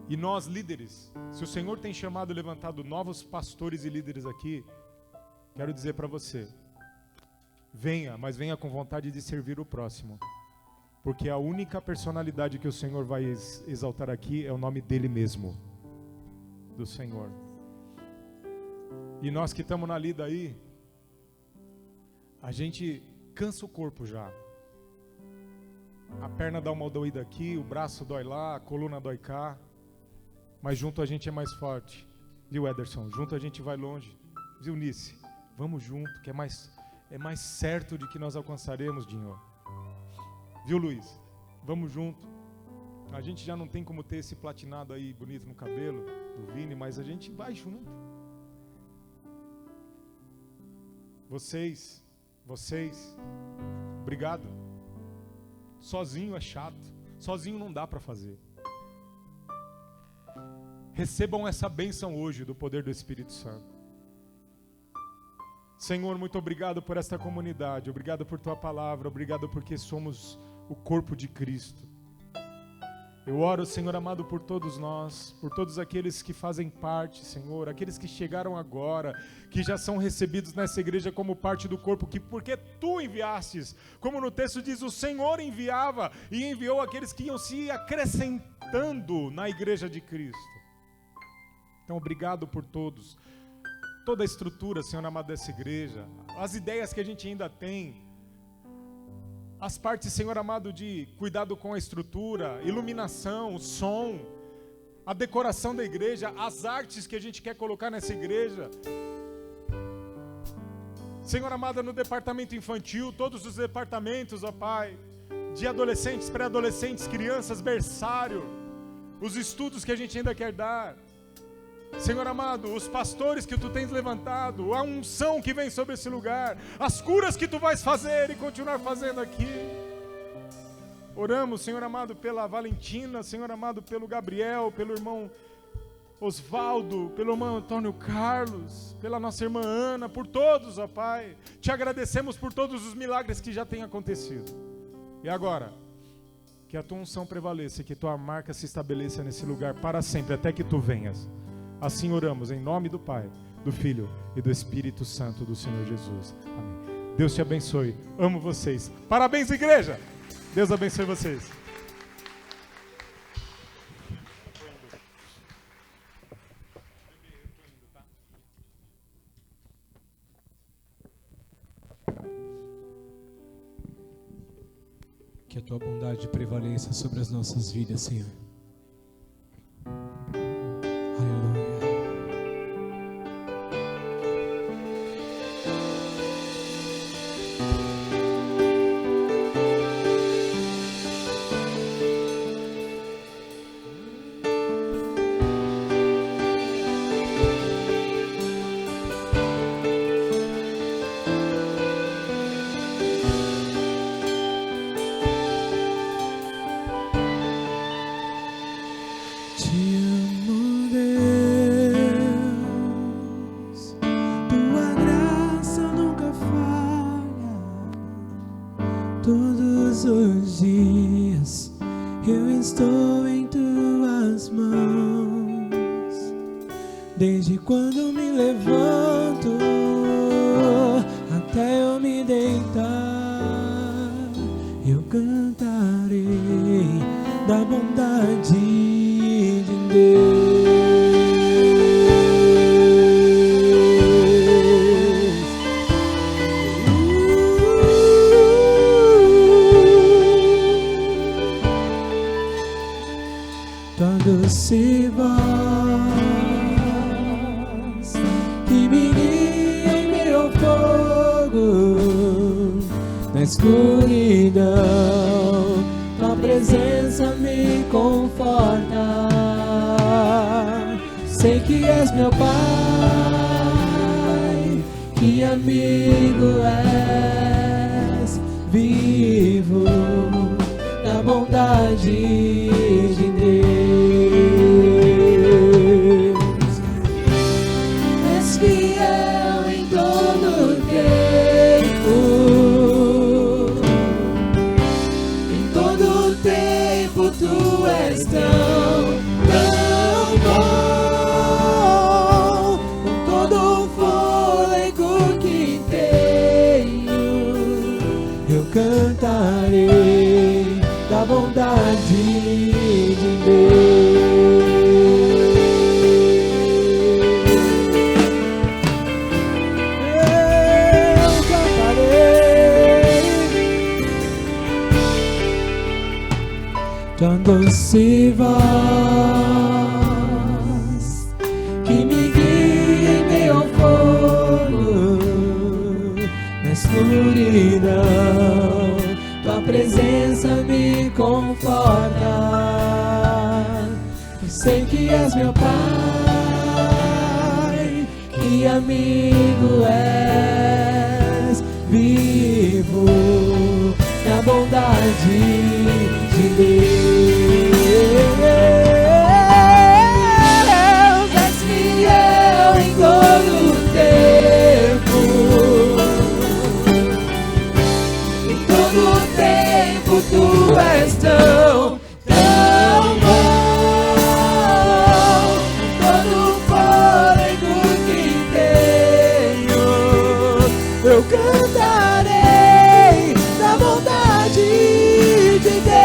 E nós líderes, se o Senhor tem chamado e levantado novos pastores e líderes aqui, quero dizer para você, venha, mas venha com vontade de servir o próximo. Porque a única personalidade que o Senhor vai exaltar aqui é o nome dele mesmo, do Senhor. E nós que estamos na lida aí, a gente cansa o corpo já. A perna dá uma doída aqui, o braço dói lá, a coluna dói cá. Mas junto a gente é mais forte. Viu, Ederson? Junto a gente vai longe. Viu, Nice? Vamos junto, que é mais certo de que nós alcançaremos, Dinho. Viu, Luiz? Vamos junto. A gente já não tem como ter esse platinado aí bonito no cabelo do Vini, mas a gente vai junto. Vocês, obrigado. Sozinho é chato. Sozinho não dá para fazer. Recebam essa bênção hoje do poder do Espírito Santo. Senhor, muito obrigado por esta comunidade, obrigado por tua palavra, obrigado porque somos o corpo de Cristo. Eu oro, Senhor amado, por todos nós, por todos aqueles que fazem parte, Senhor, aqueles que chegaram agora, que já são recebidos nessa igreja como parte do corpo, que porque tu enviastes, como no texto diz, o Senhor enviava e enviou aqueles que iam se acrescentando na igreja de Cristo. Então, obrigado por todos, toda a estrutura, Senhor amado, dessa igreja, as ideias que a gente ainda tem, as partes, Senhor amado, de cuidado com a estrutura, iluminação, o som, a decoração da igreja, as artes que a gente quer colocar nessa igreja. Senhor amado, no departamento infantil, todos os departamentos, ó Pai, de adolescentes, pré-adolescentes, crianças, berçário, os estudos que a gente ainda quer dar. Senhor amado, os pastores que tu tens levantado, a unção que vem sobre esse lugar, as curas que tu vais fazer e continuar fazendo aqui. Oramos, Senhor amado, pela Valentina, Senhor amado, pelo Gabriel, pelo irmão Osvaldo, pelo irmão Antônio Carlos, pela nossa irmã Ana, por todos, ó Pai. Te agradecemos por todos os milagres que já têm acontecido. E agora, que a tua unção prevaleça, que tua marca se estabeleça nesse lugar para sempre, até que tu venhas. Assim oramos, em nome do Pai, do Filho e do Espírito Santo do Senhor Jesus. Amém. Deus te abençoe. Amo vocês. Parabéns, igreja. Deus abençoe vocês. Que a tua bondade prevaleça sobre as nossas vidas, Senhor. Aleluia. escuridão, tua presença me conforta. Sei que és meu Pai, que amigo és, vivo na bondade de Deus. És fiel em todo tempo, em todo tempo tu és tão bom. Com todo o fôlego que tenho, eu cantarei da bondade de Deus. Eu cantarei tua doce voz que me guia em meio ao fogo, na escuridão. Tua presença me conforta. Eu sei que és meu Pai, que amigo és, vivo na bondade de Deus. És fiel em todo tempo, todo tempo tu és tão bom. Todo fôlego que tenho, eu cantarei da bondade de Deus.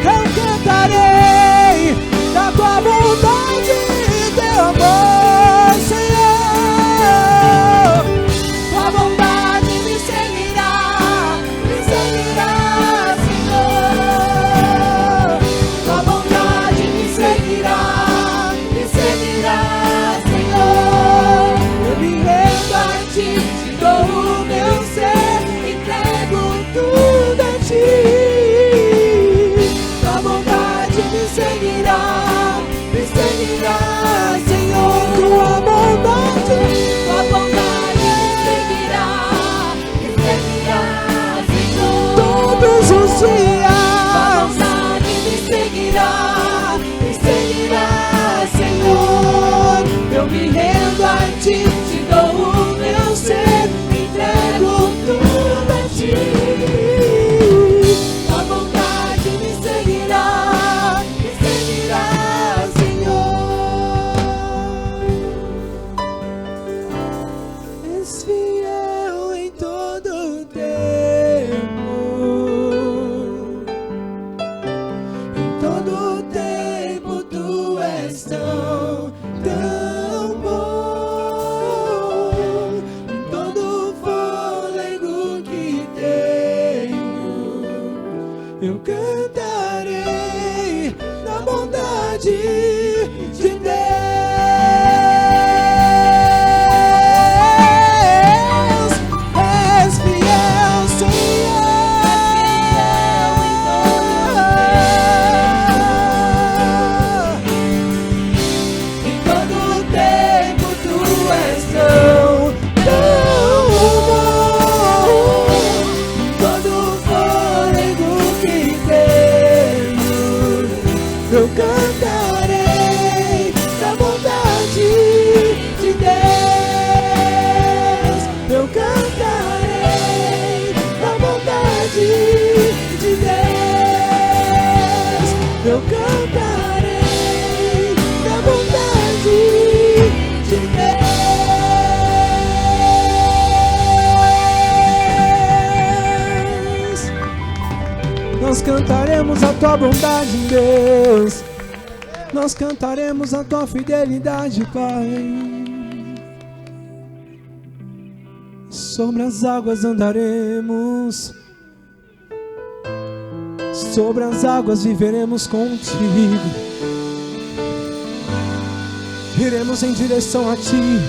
Eu cantarei da tua bondade e teu amor, Senhor. Tua bondade me seguirá, Senhor. Tua bondade me seguirá, Senhor. Eu me rendo a ti, te dou o meu ser, entrego tudo a ti. Tua bondade me seguirá, Senhor. Tua bondade me seguirá, Senhor. Todos os dias, tua bondade me seguirá, Senhor. Eu me rendo a ti, te dou o meu ser, entrego tudo a ti. Tua bondade me seguirá, Senhor. És fiel em todo tempo, em todo tempo tu és tão bom. Em todo fôlego que tenho, eu cantarei da bondade de Deus. És fiel, Senhor. Em todo tempo tu és tão bom. Em todo fôlego que tenho, eu cantarei da bondade de Deus. Eu cantarei da bondade de Deus. Eu cantarei da bondade de Deus. Nós cantaremos a tua bondade, Deus. Nós cantaremos a tua fidelidade, Pai. Sobre as águas andaremos, sobre as águas viveremos contigo. Iremos em direção a ti,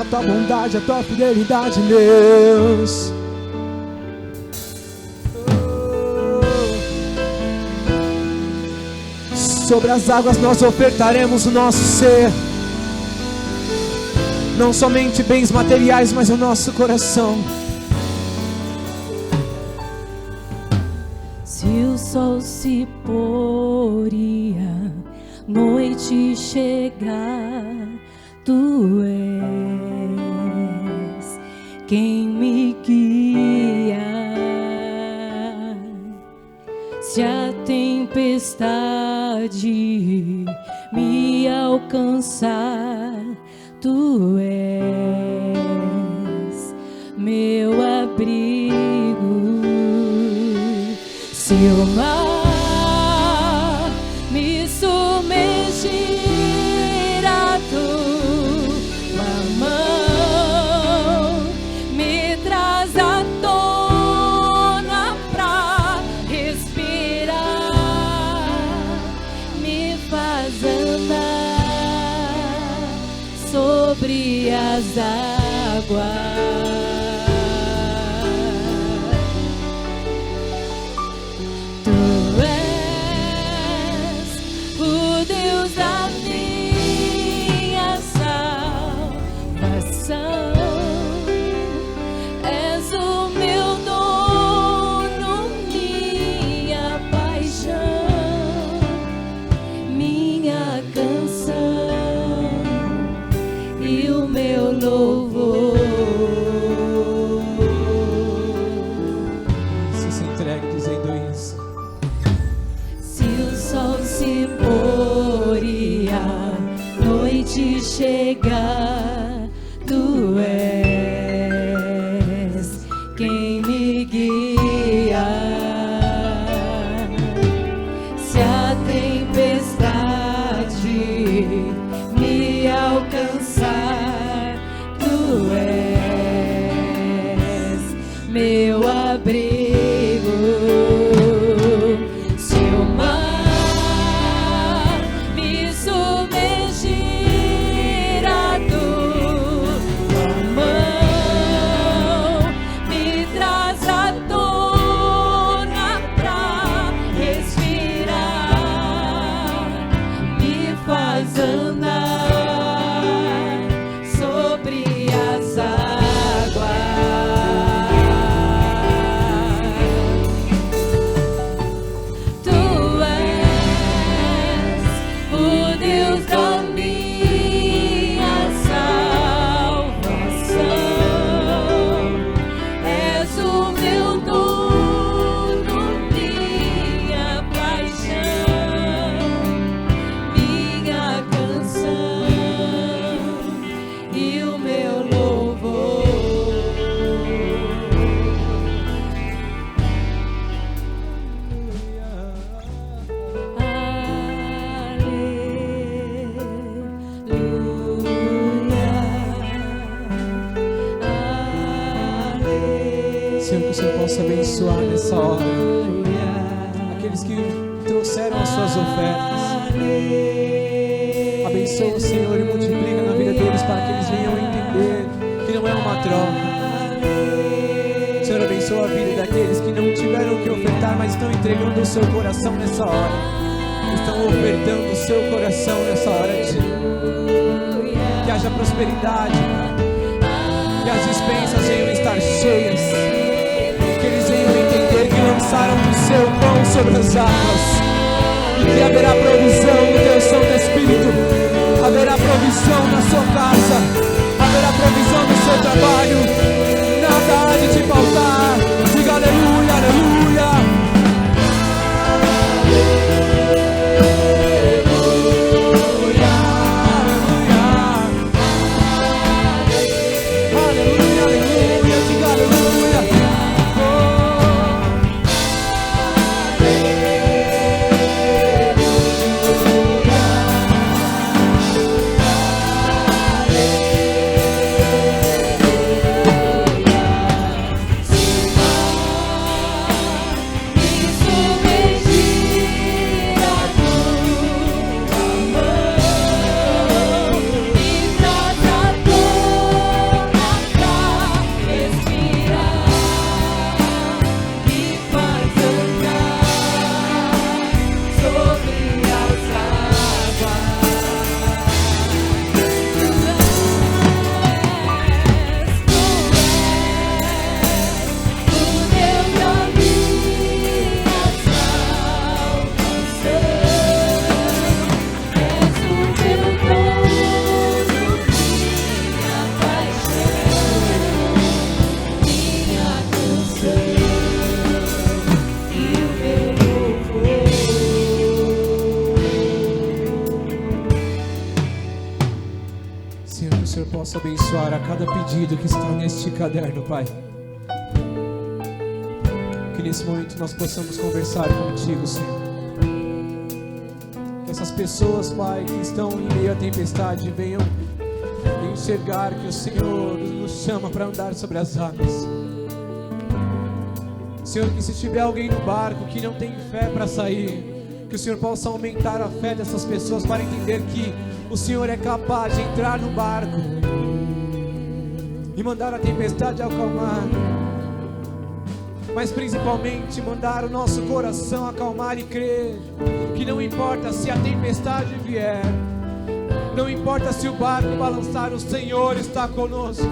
a tua bondade, a tua fidelidade, Deus. Sobre as águas nós ofertaremos o nosso ser, não somente bens materiais, mas o nosso coração. Se o sol se pôr e a noite chegar, tu és quem me guia. Se a tempestade me alcançar, tu és meu abrigo. Se o mar me submergir, a tua mão me traz à tona pra respirar, me faz andar sobre as águas. Chegar, tu és quem me guia. Se a tempestade me alcançar, tu és meu abrigo. Se o mar me submergir, abençoar nessa hora aqueles que trouxeram as suas ofertas. Abençoa o Senhor e multiplica na vida deles para que eles venham entender que não é uma troca. Senhor, abençoa a vida daqueles que não tiveram o que ofertar, mas estão entregando o seu coração nessa hora. Estão ofertando o seu coração nessa hora, Senhor. Que haja prosperidade, que as despensas venham estar cheias, que eles venham entender que lançaram o seu pão sobre as águas, e que haverá provisão no teu Santo Espírito, haverá provisão na sua casa, haverá provisão no seu trabalho, nada há de te faltar. Diga aleluia, aleluia. Senhor possa abençoar a cada pedido que está neste caderno, Pai. Que nesse momento nós possamos conversar contigo, Senhor. Que essas pessoas, Pai, que estão em meio à tempestade, venham enxergar que o Senhor nos chama para andar sobre as águas. Senhor, que se tiver alguém no barco que não tem fé para sair, que o Senhor possa aumentar a fé dessas pessoas para entender que o Senhor é capaz de entrar no barco e mandar a tempestade acalmar, mas principalmente mandar o nosso coração acalmar e crer que não importa se a tempestade vier, não importa se o barco balançar, o Senhor está conosco.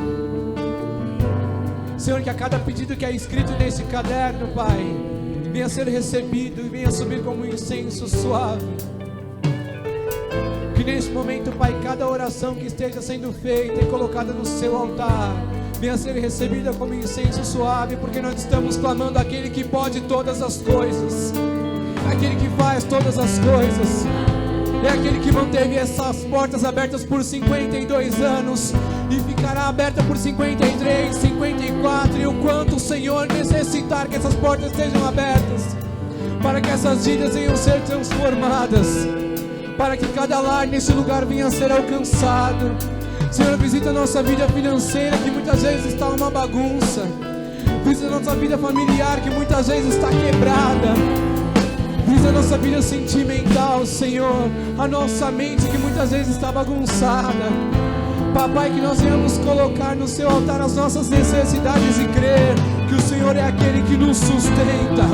Senhor, que a cada pedido que é escrito nesse caderno, Pai, venha ser recebido e venha subir como um incenso suave. Que neste momento, Pai, cada oração que esteja sendo feita e colocada no seu altar venha ser recebida como incenso suave, porque nós estamos clamando aquele que pode todas as coisas, aquele que faz todas as coisas, é aquele que manteve essas portas abertas por 52 anos e ficará aberta por 53, 54 e o quanto o Senhor necessitar que essas portas estejam abertas, para que essas vidas venham ser transformadas, para que cada lar nesse lugar venha a ser alcançado. Senhor, visita a nossa vida financeira, que muitas vezes está uma bagunça. Visita a nossa vida familiar, que muitas vezes está quebrada. Visita a nossa vida sentimental, Senhor, a nossa mente, que muitas vezes está bagunçada. Papai, que nós venhamos colocar no seu altar as nossas necessidades e crer que o Senhor é aquele que nos sustenta.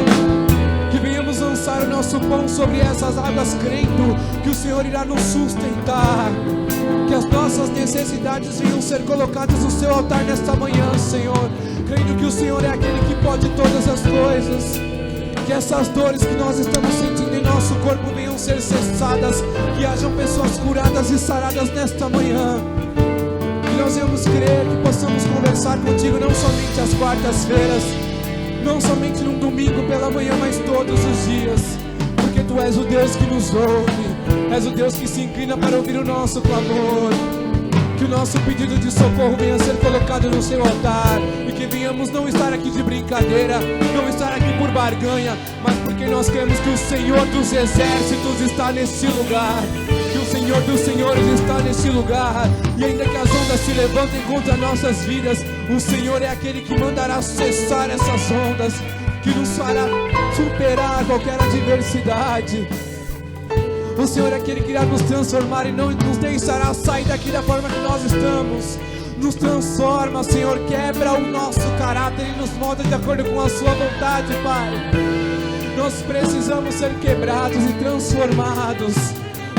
Que venhamos lançar o nosso pão sobre essas águas, crendo que o Senhor irá nos sustentar. Que as nossas necessidades venham ser colocadas no seu altar nesta manhã, Senhor, crendo que o Senhor é aquele que pode todas as coisas. Que essas dores que nós estamos sentindo em nosso corpo venham ser cessadas, que hajam pessoas curadas e saradas nesta manhã. Que nós venhamos crer, que possamos conversar contigo não somente às quartas-feiras, não somente num domingo pela manhã, mas todos os dias, porque Tu és o Deus que nos ouve, és o Deus que se inclina para ouvir o nosso clamor. Que o nosso pedido de socorro venha a ser colocado no seu altar, e que venhamos não estar aqui de brincadeira, não estar aqui por barganha, mas porque nós cremos que o Senhor dos exércitos está nesse lugar, que o Senhor dos senhores está nesse lugar, e ainda que as ondas se levantem contra nossas vidas, o Senhor é aquele que mandará cessar essas ondas, que nos fará superar qualquer adversidade. O Senhor é aquele que irá nos transformar e não nos deixará sair daqui da forma que nós estamos. Nos transforma, Senhor, quebra o nosso caráter e nos molda de acordo com a Sua vontade, Pai. Nós precisamos ser quebrados e transformados.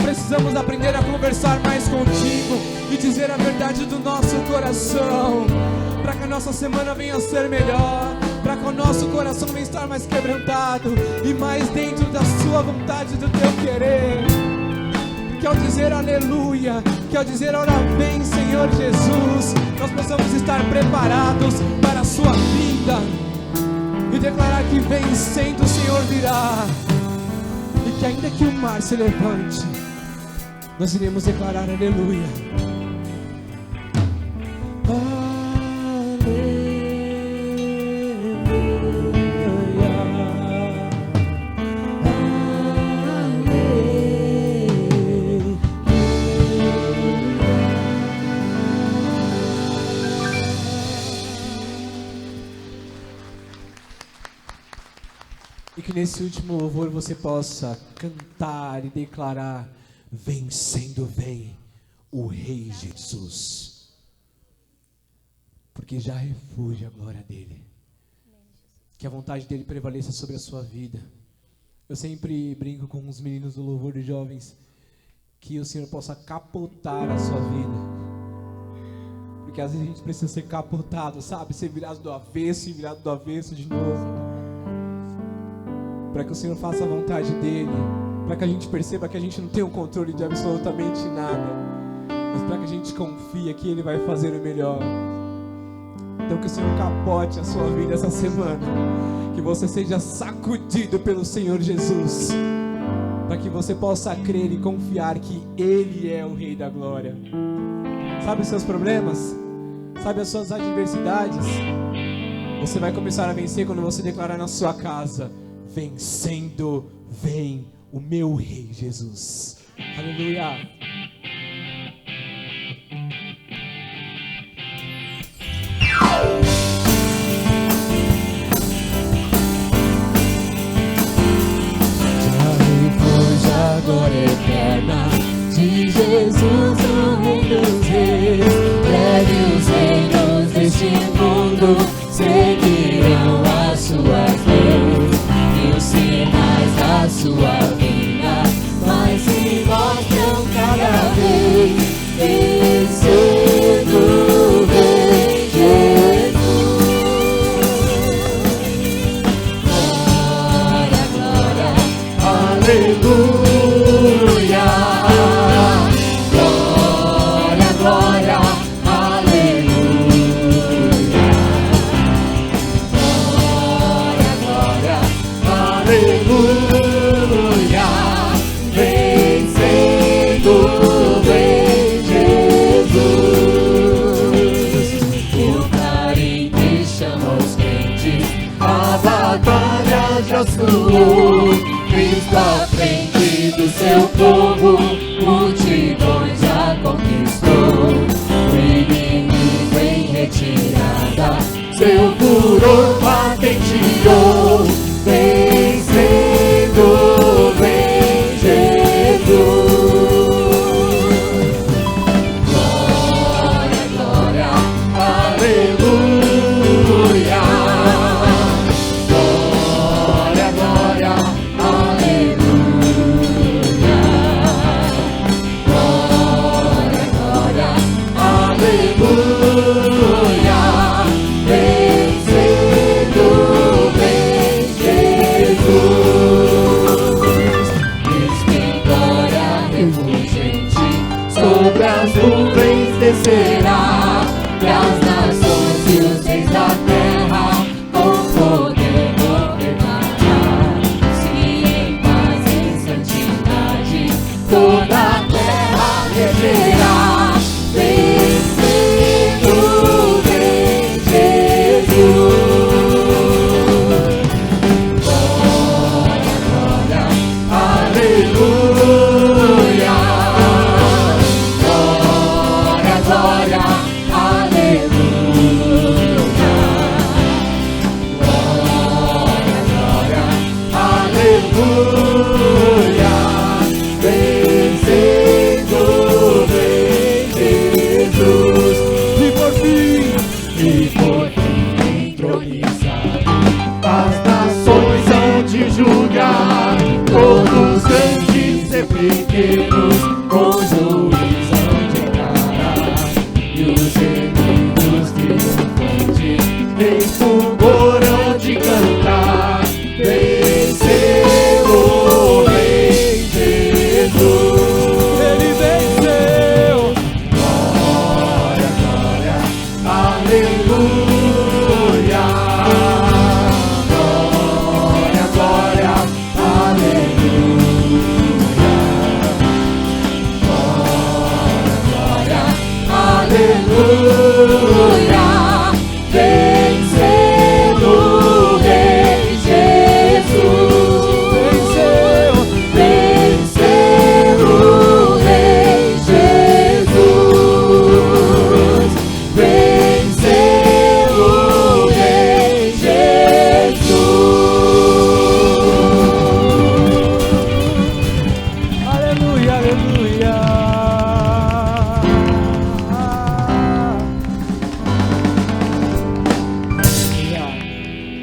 Precisamos aprender a conversar mais contigo e dizer a verdade do nosso coração, para que a nossa semana venha a ser melhor, para que o nosso coração venha estar mais quebrantado e mais dentro da Sua vontade, do Teu querer. Que ao dizer aleluia, que ao dizer ora vem, Senhor Jesus, nós possamos estar preparados para a Sua vinda e declarar que vencendo o Senhor virá, e que ainda que o mar se levante, nós iremos declarar aleluia. E que nesse último louvor você possa cantar e declarar: vencendo vem o Rei Jesus, porque já refugia a glória dele. Que a vontade dele prevaleça sobre a sua vida. Eu sempre brinco com os meninos do louvor de jovens, que o Senhor possa capotar a sua vida, porque às vezes a gente precisa ser capotado, sabe? Ser virado do avesso e virado do avesso de novo, para que o Senhor faça a vontade dele, para que a gente perceba que a gente não tem o controle de absolutamente nada, mas para que a gente confie que Ele vai fazer o melhor. Então que o Senhor capote a sua vida essa semana, que você seja sacudido pelo Senhor Jesus, para que você possa crer e confiar que Ele é o Rei da Glória. Sabe os seus problemas? Sabe as suas adversidades? Você vai começar a vencer quando você declarar na sua casa: vencendo vem o meu Rei Jesus. Aleluia. A glória eterna de Jesus, o Rei dos Reis. Breve os reinos deste mundo seguirão as suas leis, e os sinais da sua vinda mais se mostram cada vez. Vencendo vem Jesus. Glória, glória, aleluia. Cristo à frente do seu povo, multidões já conquistou. O inimigo em retirada, seu furor patenteou. Vencendo vem Jesus. Glória, glória, aleluia. Sobre as nuvens descerá, e as nações e os reis da terra com poder governará. Se em paz e santidade toda a terra regerá. Vencendo vem Jesus. Glória, glória, aleluia. Glória, aleluia. Glória, glória, aleluia. Vencendo vem Jesus. E por fim entronizado, as nações hão de julgar, todos grandes e pequenos, com juízo hão de encarar. E os inimigos triunfantes em fulgor hão de cantar. Venceu o Rei Jesus. Ele venceu. Glória, glória, aleluia. Glória, glória, aleluia. Glória, aleluia. Vencendo o Rei Jesus. Venceu, venceu o Rei Jesus. Venceu o Rei Jesus. Aleluia, aleluia.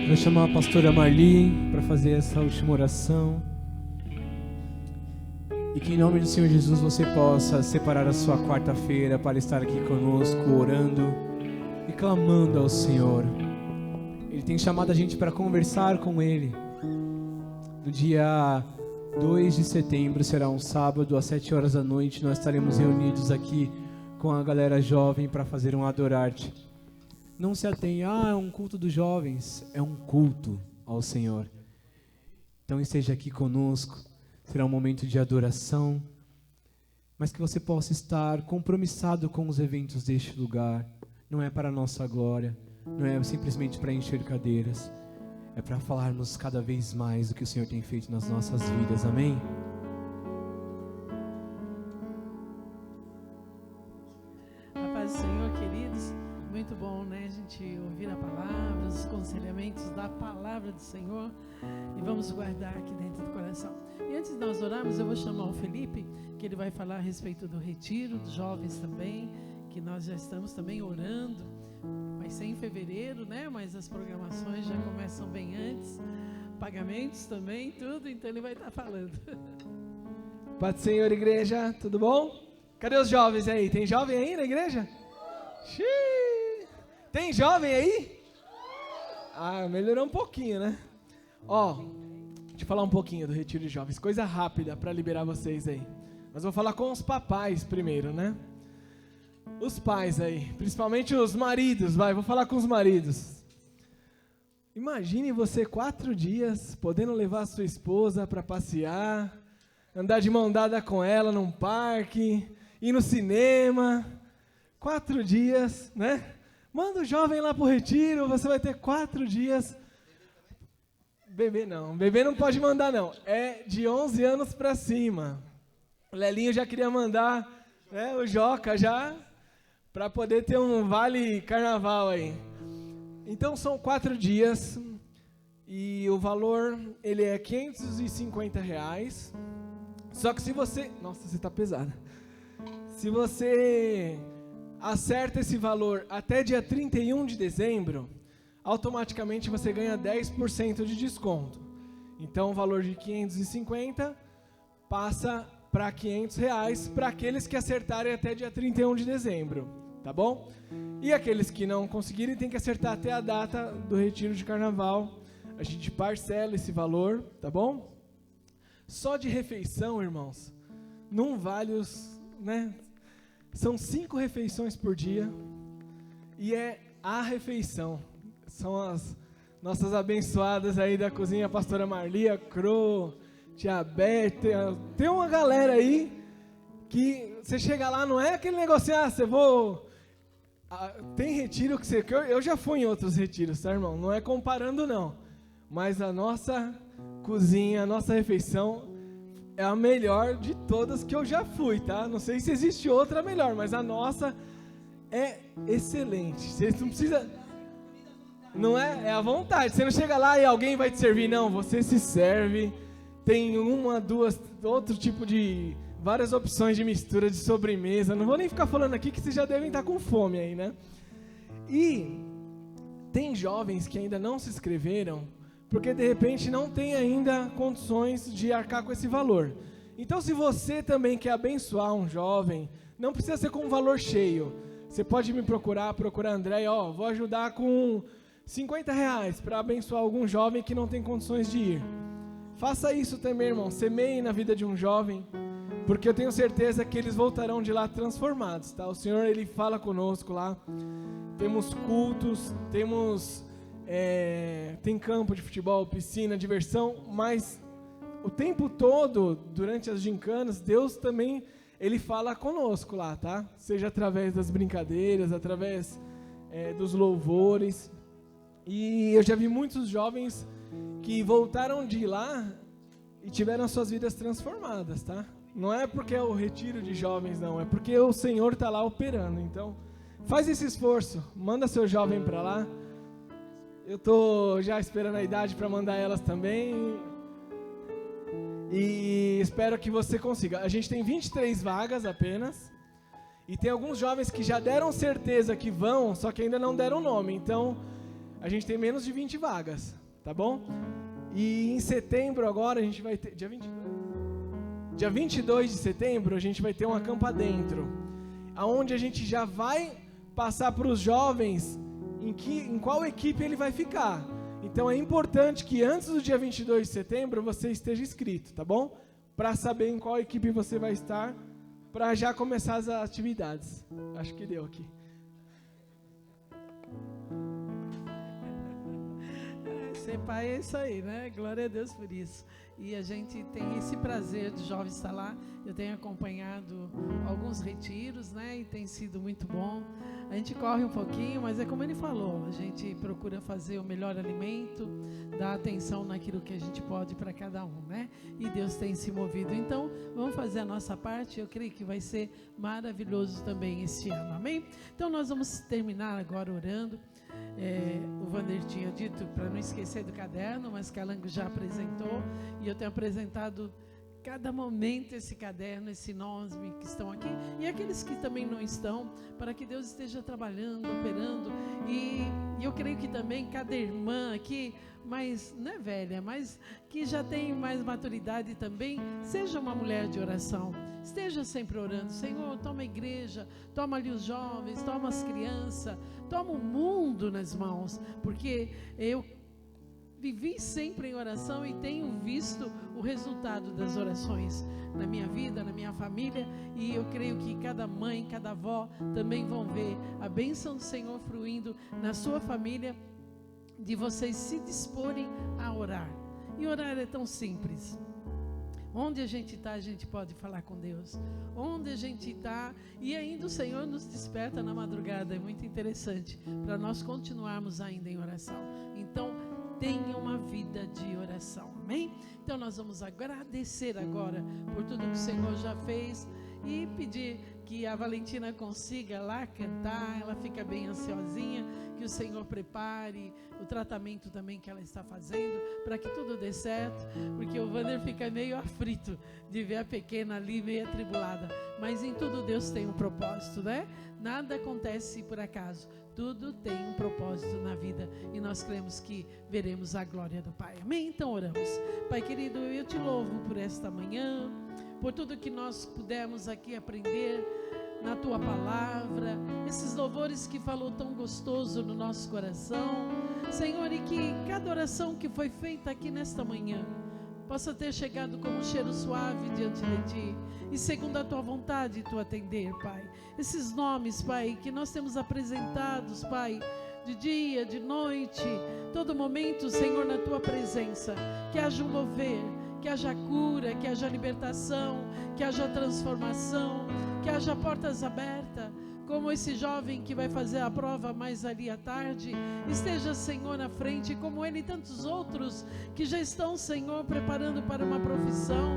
Vou chamar a pastora Marli para fazer essa última oração. E que em nome do Senhor Jesus você possa separar a sua quarta-feira para estar aqui conosco, orando e clamando ao Senhor. Ele tem chamado a gente para conversar com Ele. No dia 2 de setembro, será um sábado, às 7 horas da noite, nós estaremos reunidos aqui com a galera jovem para fazer um Adorarte. Não se atenha, é um culto dos jovens, é um culto ao Senhor. Então esteja aqui conosco, será um momento de adoração, mas que você possa estar compromissado com os eventos deste lugar. Não é para a nossa glória, não é simplesmente para encher cadeiras, é para falarmos cada vez mais do que o Senhor tem feito nas nossas vidas, amém? A paz do Senhor, queridos, muito bom, né, a gente ouvir a palavra, os aconselhamentos da palavra do Senhor, e vamos guardar aqui dentro do coração. E antes de nós orarmos, eu vou chamar o Felipe, que ele vai falar a respeito do retiro, dos jovens também, que nós já estamos também orando. Vai ser em fevereiro, né? Mas as programações já começam bem antes, pagamentos também, tudo, então ele vai estar falando. Paz do Senhor, igreja, tudo bom? Cadê os jovens aí? Tem jovem aí na igreja? Xiii. Tem jovem aí? Ah, melhorou um pouquinho, né? Ó, deixa eu falar um pouquinho do retiro de jovens, coisa rápida para liberar vocês aí. Mas vou falar com os papais primeiro, né? Os pais aí, principalmente os maridos, vou falar com os maridos. Imagine você 4 dias podendo levar a sua esposa para passear, andar de mão dada com ela num parque, ir no cinema. 4 dias, né? Manda o jovem lá pro retiro, você vai ter 4 dias. Bebê não pode mandar não, é de 11 anos para cima. O Lelinho já queria mandar, né, o Joca já, para poder ter um vale carnaval aí. Então são 4 dias e o valor ele é R$550. Só que se você... Nossa, você tá pesada. Se você acerta esse valor até dia 31 de dezembro, automaticamente você ganha 10% de desconto. Então o valor de 550 passa para R$500 para aqueles que acertarem até dia 31 de dezembro. Tá bom? E aqueles que não conseguirem tem que acertar até a data do retiro de carnaval. A gente parcela esse valor, tá bom? Só de refeição, irmãos, não vale os, né? São 5 refeições por dia e é a refeição. São as nossas abençoadas aí da cozinha, a pastora Marlia, Cro, Tia Beth, tem uma galera aí que você chega lá, não é aquele negocinho, você vou... tem retiro que eu já fui em outros retiros, tá, irmão? Não é comparando, não. Mas a nossa cozinha, a nossa refeição é a melhor de todas que eu já fui, tá? Não sei se existe outra melhor, mas a nossa é excelente. Você não precisa... Não é? É à vontade. Você não chega lá e alguém vai te servir, não. Você se serve. Tem 1, 2, outro tipo de... várias opções de mistura de sobremesa. Não vou nem ficar falando aqui que vocês já devem estar com fome aí, né? E tem jovens que ainda não se inscreveram porque de repente não tem ainda condições de arcar com esse valor. Então se você também quer abençoar um jovem, não precisa ser com um valor cheio. Você pode me procurar André, vou ajudar com R$50 para abençoar algum jovem que não tem condições de ir. Faça isso também, irmão. Semeie na vida de um jovem, porque eu tenho certeza que eles voltarão de lá transformados, tá? O Senhor, Ele fala conosco lá. Temos cultos, tem campo de futebol, piscina, diversão, mas o tempo todo, durante as gincanas, Deus também, Ele fala conosco lá, tá? Seja através das brincadeiras, através dos louvores. E eu já vi muitos jovens que voltaram de lá e tiveram as suas vidas transformadas, tá? Não é porque é o retiro de jovens, não. É porque o Senhor está lá operando. Então, faz esse esforço. Manda seu jovem para lá. Eu estou já esperando a idade para mandar elas também. E espero que você consiga. A gente tem 23 vagas apenas. E tem alguns jovens que já deram certeza que vão, só que ainda não deram nome. Então, a gente tem menos de 20 vagas. Tá bom? E em setembro agora a gente vai ter... Dia 22 de setembro a gente vai ter uma campa dentro, aonde a gente já vai passar para os jovens em qual equipe ele vai ficar. Então é importante que antes do dia 22 de setembro você esteja inscrito, tá bom? Para saber em qual equipe você vai estar, para já começar as atividades. Acho que deu aqui. Ser pai é isso aí, né? Glória a Deus por isso. e a gente tem esse prazer de jovens estar lá. Eu tenho acompanhado alguns retiros, né, e tem sido muito bom. A gente corre um pouquinho, mas é como ele falou, a gente procura fazer o melhor alimento, dar atenção naquilo que a gente pode para cada um, né? E Deus tem se movido. Então, vamos fazer a nossa parte. Eu creio que vai ser maravilhoso também este ano, amém? Então, nós vamos terminar agora orando. O Vander tinha dito para não esquecer do caderno, mas Calango já apresentou, e eu tenho apresentado cada momento esse caderno, esse nós que estão aqui e aqueles que também não estão, para que Deus esteja trabalhando, operando, e eu creio que também cada irmã aqui, mas não é velha, mas que já tem mais maturidade também, seja uma mulher de oração, esteja sempre orando. Senhor, toma a igreja, toma ali os jovens, toma as crianças, toma o mundo nas mãos, porque eu vivi sempre em oração e tenho visto o resultado das orações na minha vida, na minha família, e eu creio que cada mãe, cada avó também vão ver a bênção do Senhor fluindo na sua família, de vocês se disporem a orar. E orar é tão simples. Onde a gente está, a gente pode falar com Deus. Onde a gente está, e ainda o Senhor nos desperta na madrugada. É muito interessante, para nós continuarmos ainda em oração. Então, tenha uma vida de oração, amém? Então nós vamos agradecer agora por tudo que o Senhor já fez e pedir que a Valentina consiga lá cantar. Ela fica bem ansiosinha, que o Senhor prepare o tratamento também que ela está fazendo, para que tudo dê certo, porque o Vander fica meio aflito de ver a pequena ali meio atribulada, mas em tudo Deus tem um propósito, né? Nada acontece por acaso, tudo tem um propósito na vida, e nós cremos que veremos a glória do Pai, amém? Então oramos. Pai querido, eu te louvo por esta manhã, por tudo que nós pudemos aqui aprender na Tua Palavra, esses louvores que falou tão gostoso no nosso coração, Senhor, e que cada oração que foi feita aqui nesta manhã possa ter chegado como um cheiro suave diante de Ti, e segundo a Tua vontade Tu atender, Pai. Esses nomes, Pai, que nós temos apresentados, Pai, de dia, de noite, todo momento, Senhor, na Tua presença, que haja um mover, que haja cura, que haja libertação, que haja transformação, que haja portas abertas, como esse jovem que vai fazer a prova mais ali à tarde, esteja, Senhor, na frente, como ele e tantos outros que já estão, Senhor, preparando para uma profissão,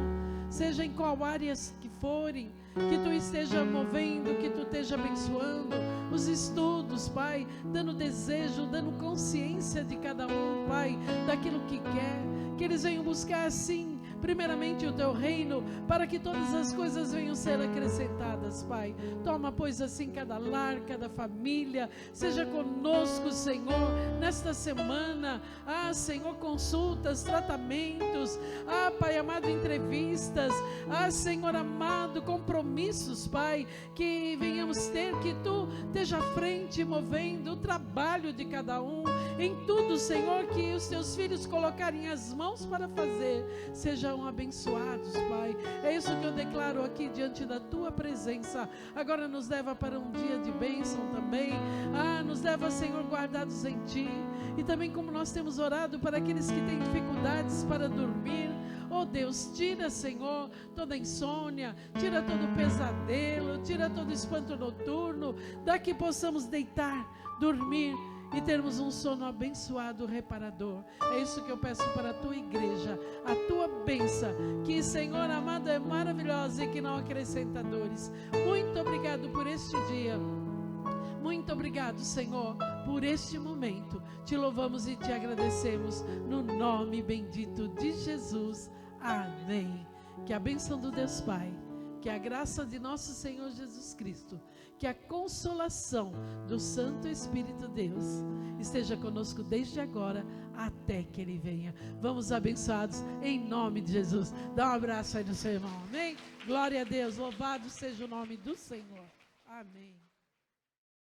seja em qual áreas que forem, que Tu esteja movendo, que Tu esteja abençoando os estudos, Pai, dando desejo, dando consciência de cada um, Pai, daquilo que quer, que eles venham buscar assim, primeiramente o Teu reino, para que todas as coisas venham ser acrescentadas, Pai. Toma, pois, assim cada lar, cada família, seja conosco, Senhor, nesta semana. Senhor, consultas, tratamentos, Pai amado, entrevistas, Senhor amado, compromissos, Pai, que venhamos ter, que Tu esteja à frente, movendo o trabalho de cada um, em tudo, Senhor, que os Teus filhos colocarem as mãos para fazer, sejam abençoados, Pai. É isso que eu declaro aqui diante da Tua presença. Agora nos leva para um dia de bênção também. Nos leva, Senhor, guardados em Ti. E também como nós temos orado para aqueles que têm dificuldades para dormir. Oh Deus, tira, Senhor, toda insônia, tira todo pesadelo, tira todo espanto noturno, dá que possamos deitar, dormir e termos um sono abençoado, reparador. É isso que eu peço para a Tua igreja, a Tua bênção, que, Senhor amado, é maravilhosa e que não acrescenta dores. Muito obrigado por este dia. Muito obrigado, Senhor, por este momento. Te louvamos e te agradecemos no nome bendito de Jesus. Amém. Que a bênção do Deus Pai, que a graça de nosso Senhor Jesus Cristo, que a consolação do Santo Espírito Deus esteja conosco desde agora até que Ele venha. Vamos abençoados em nome de Jesus. Dá um abraço aí no seu irmão. Amém? Glória a Deus. Louvado seja o nome do Senhor. Amém.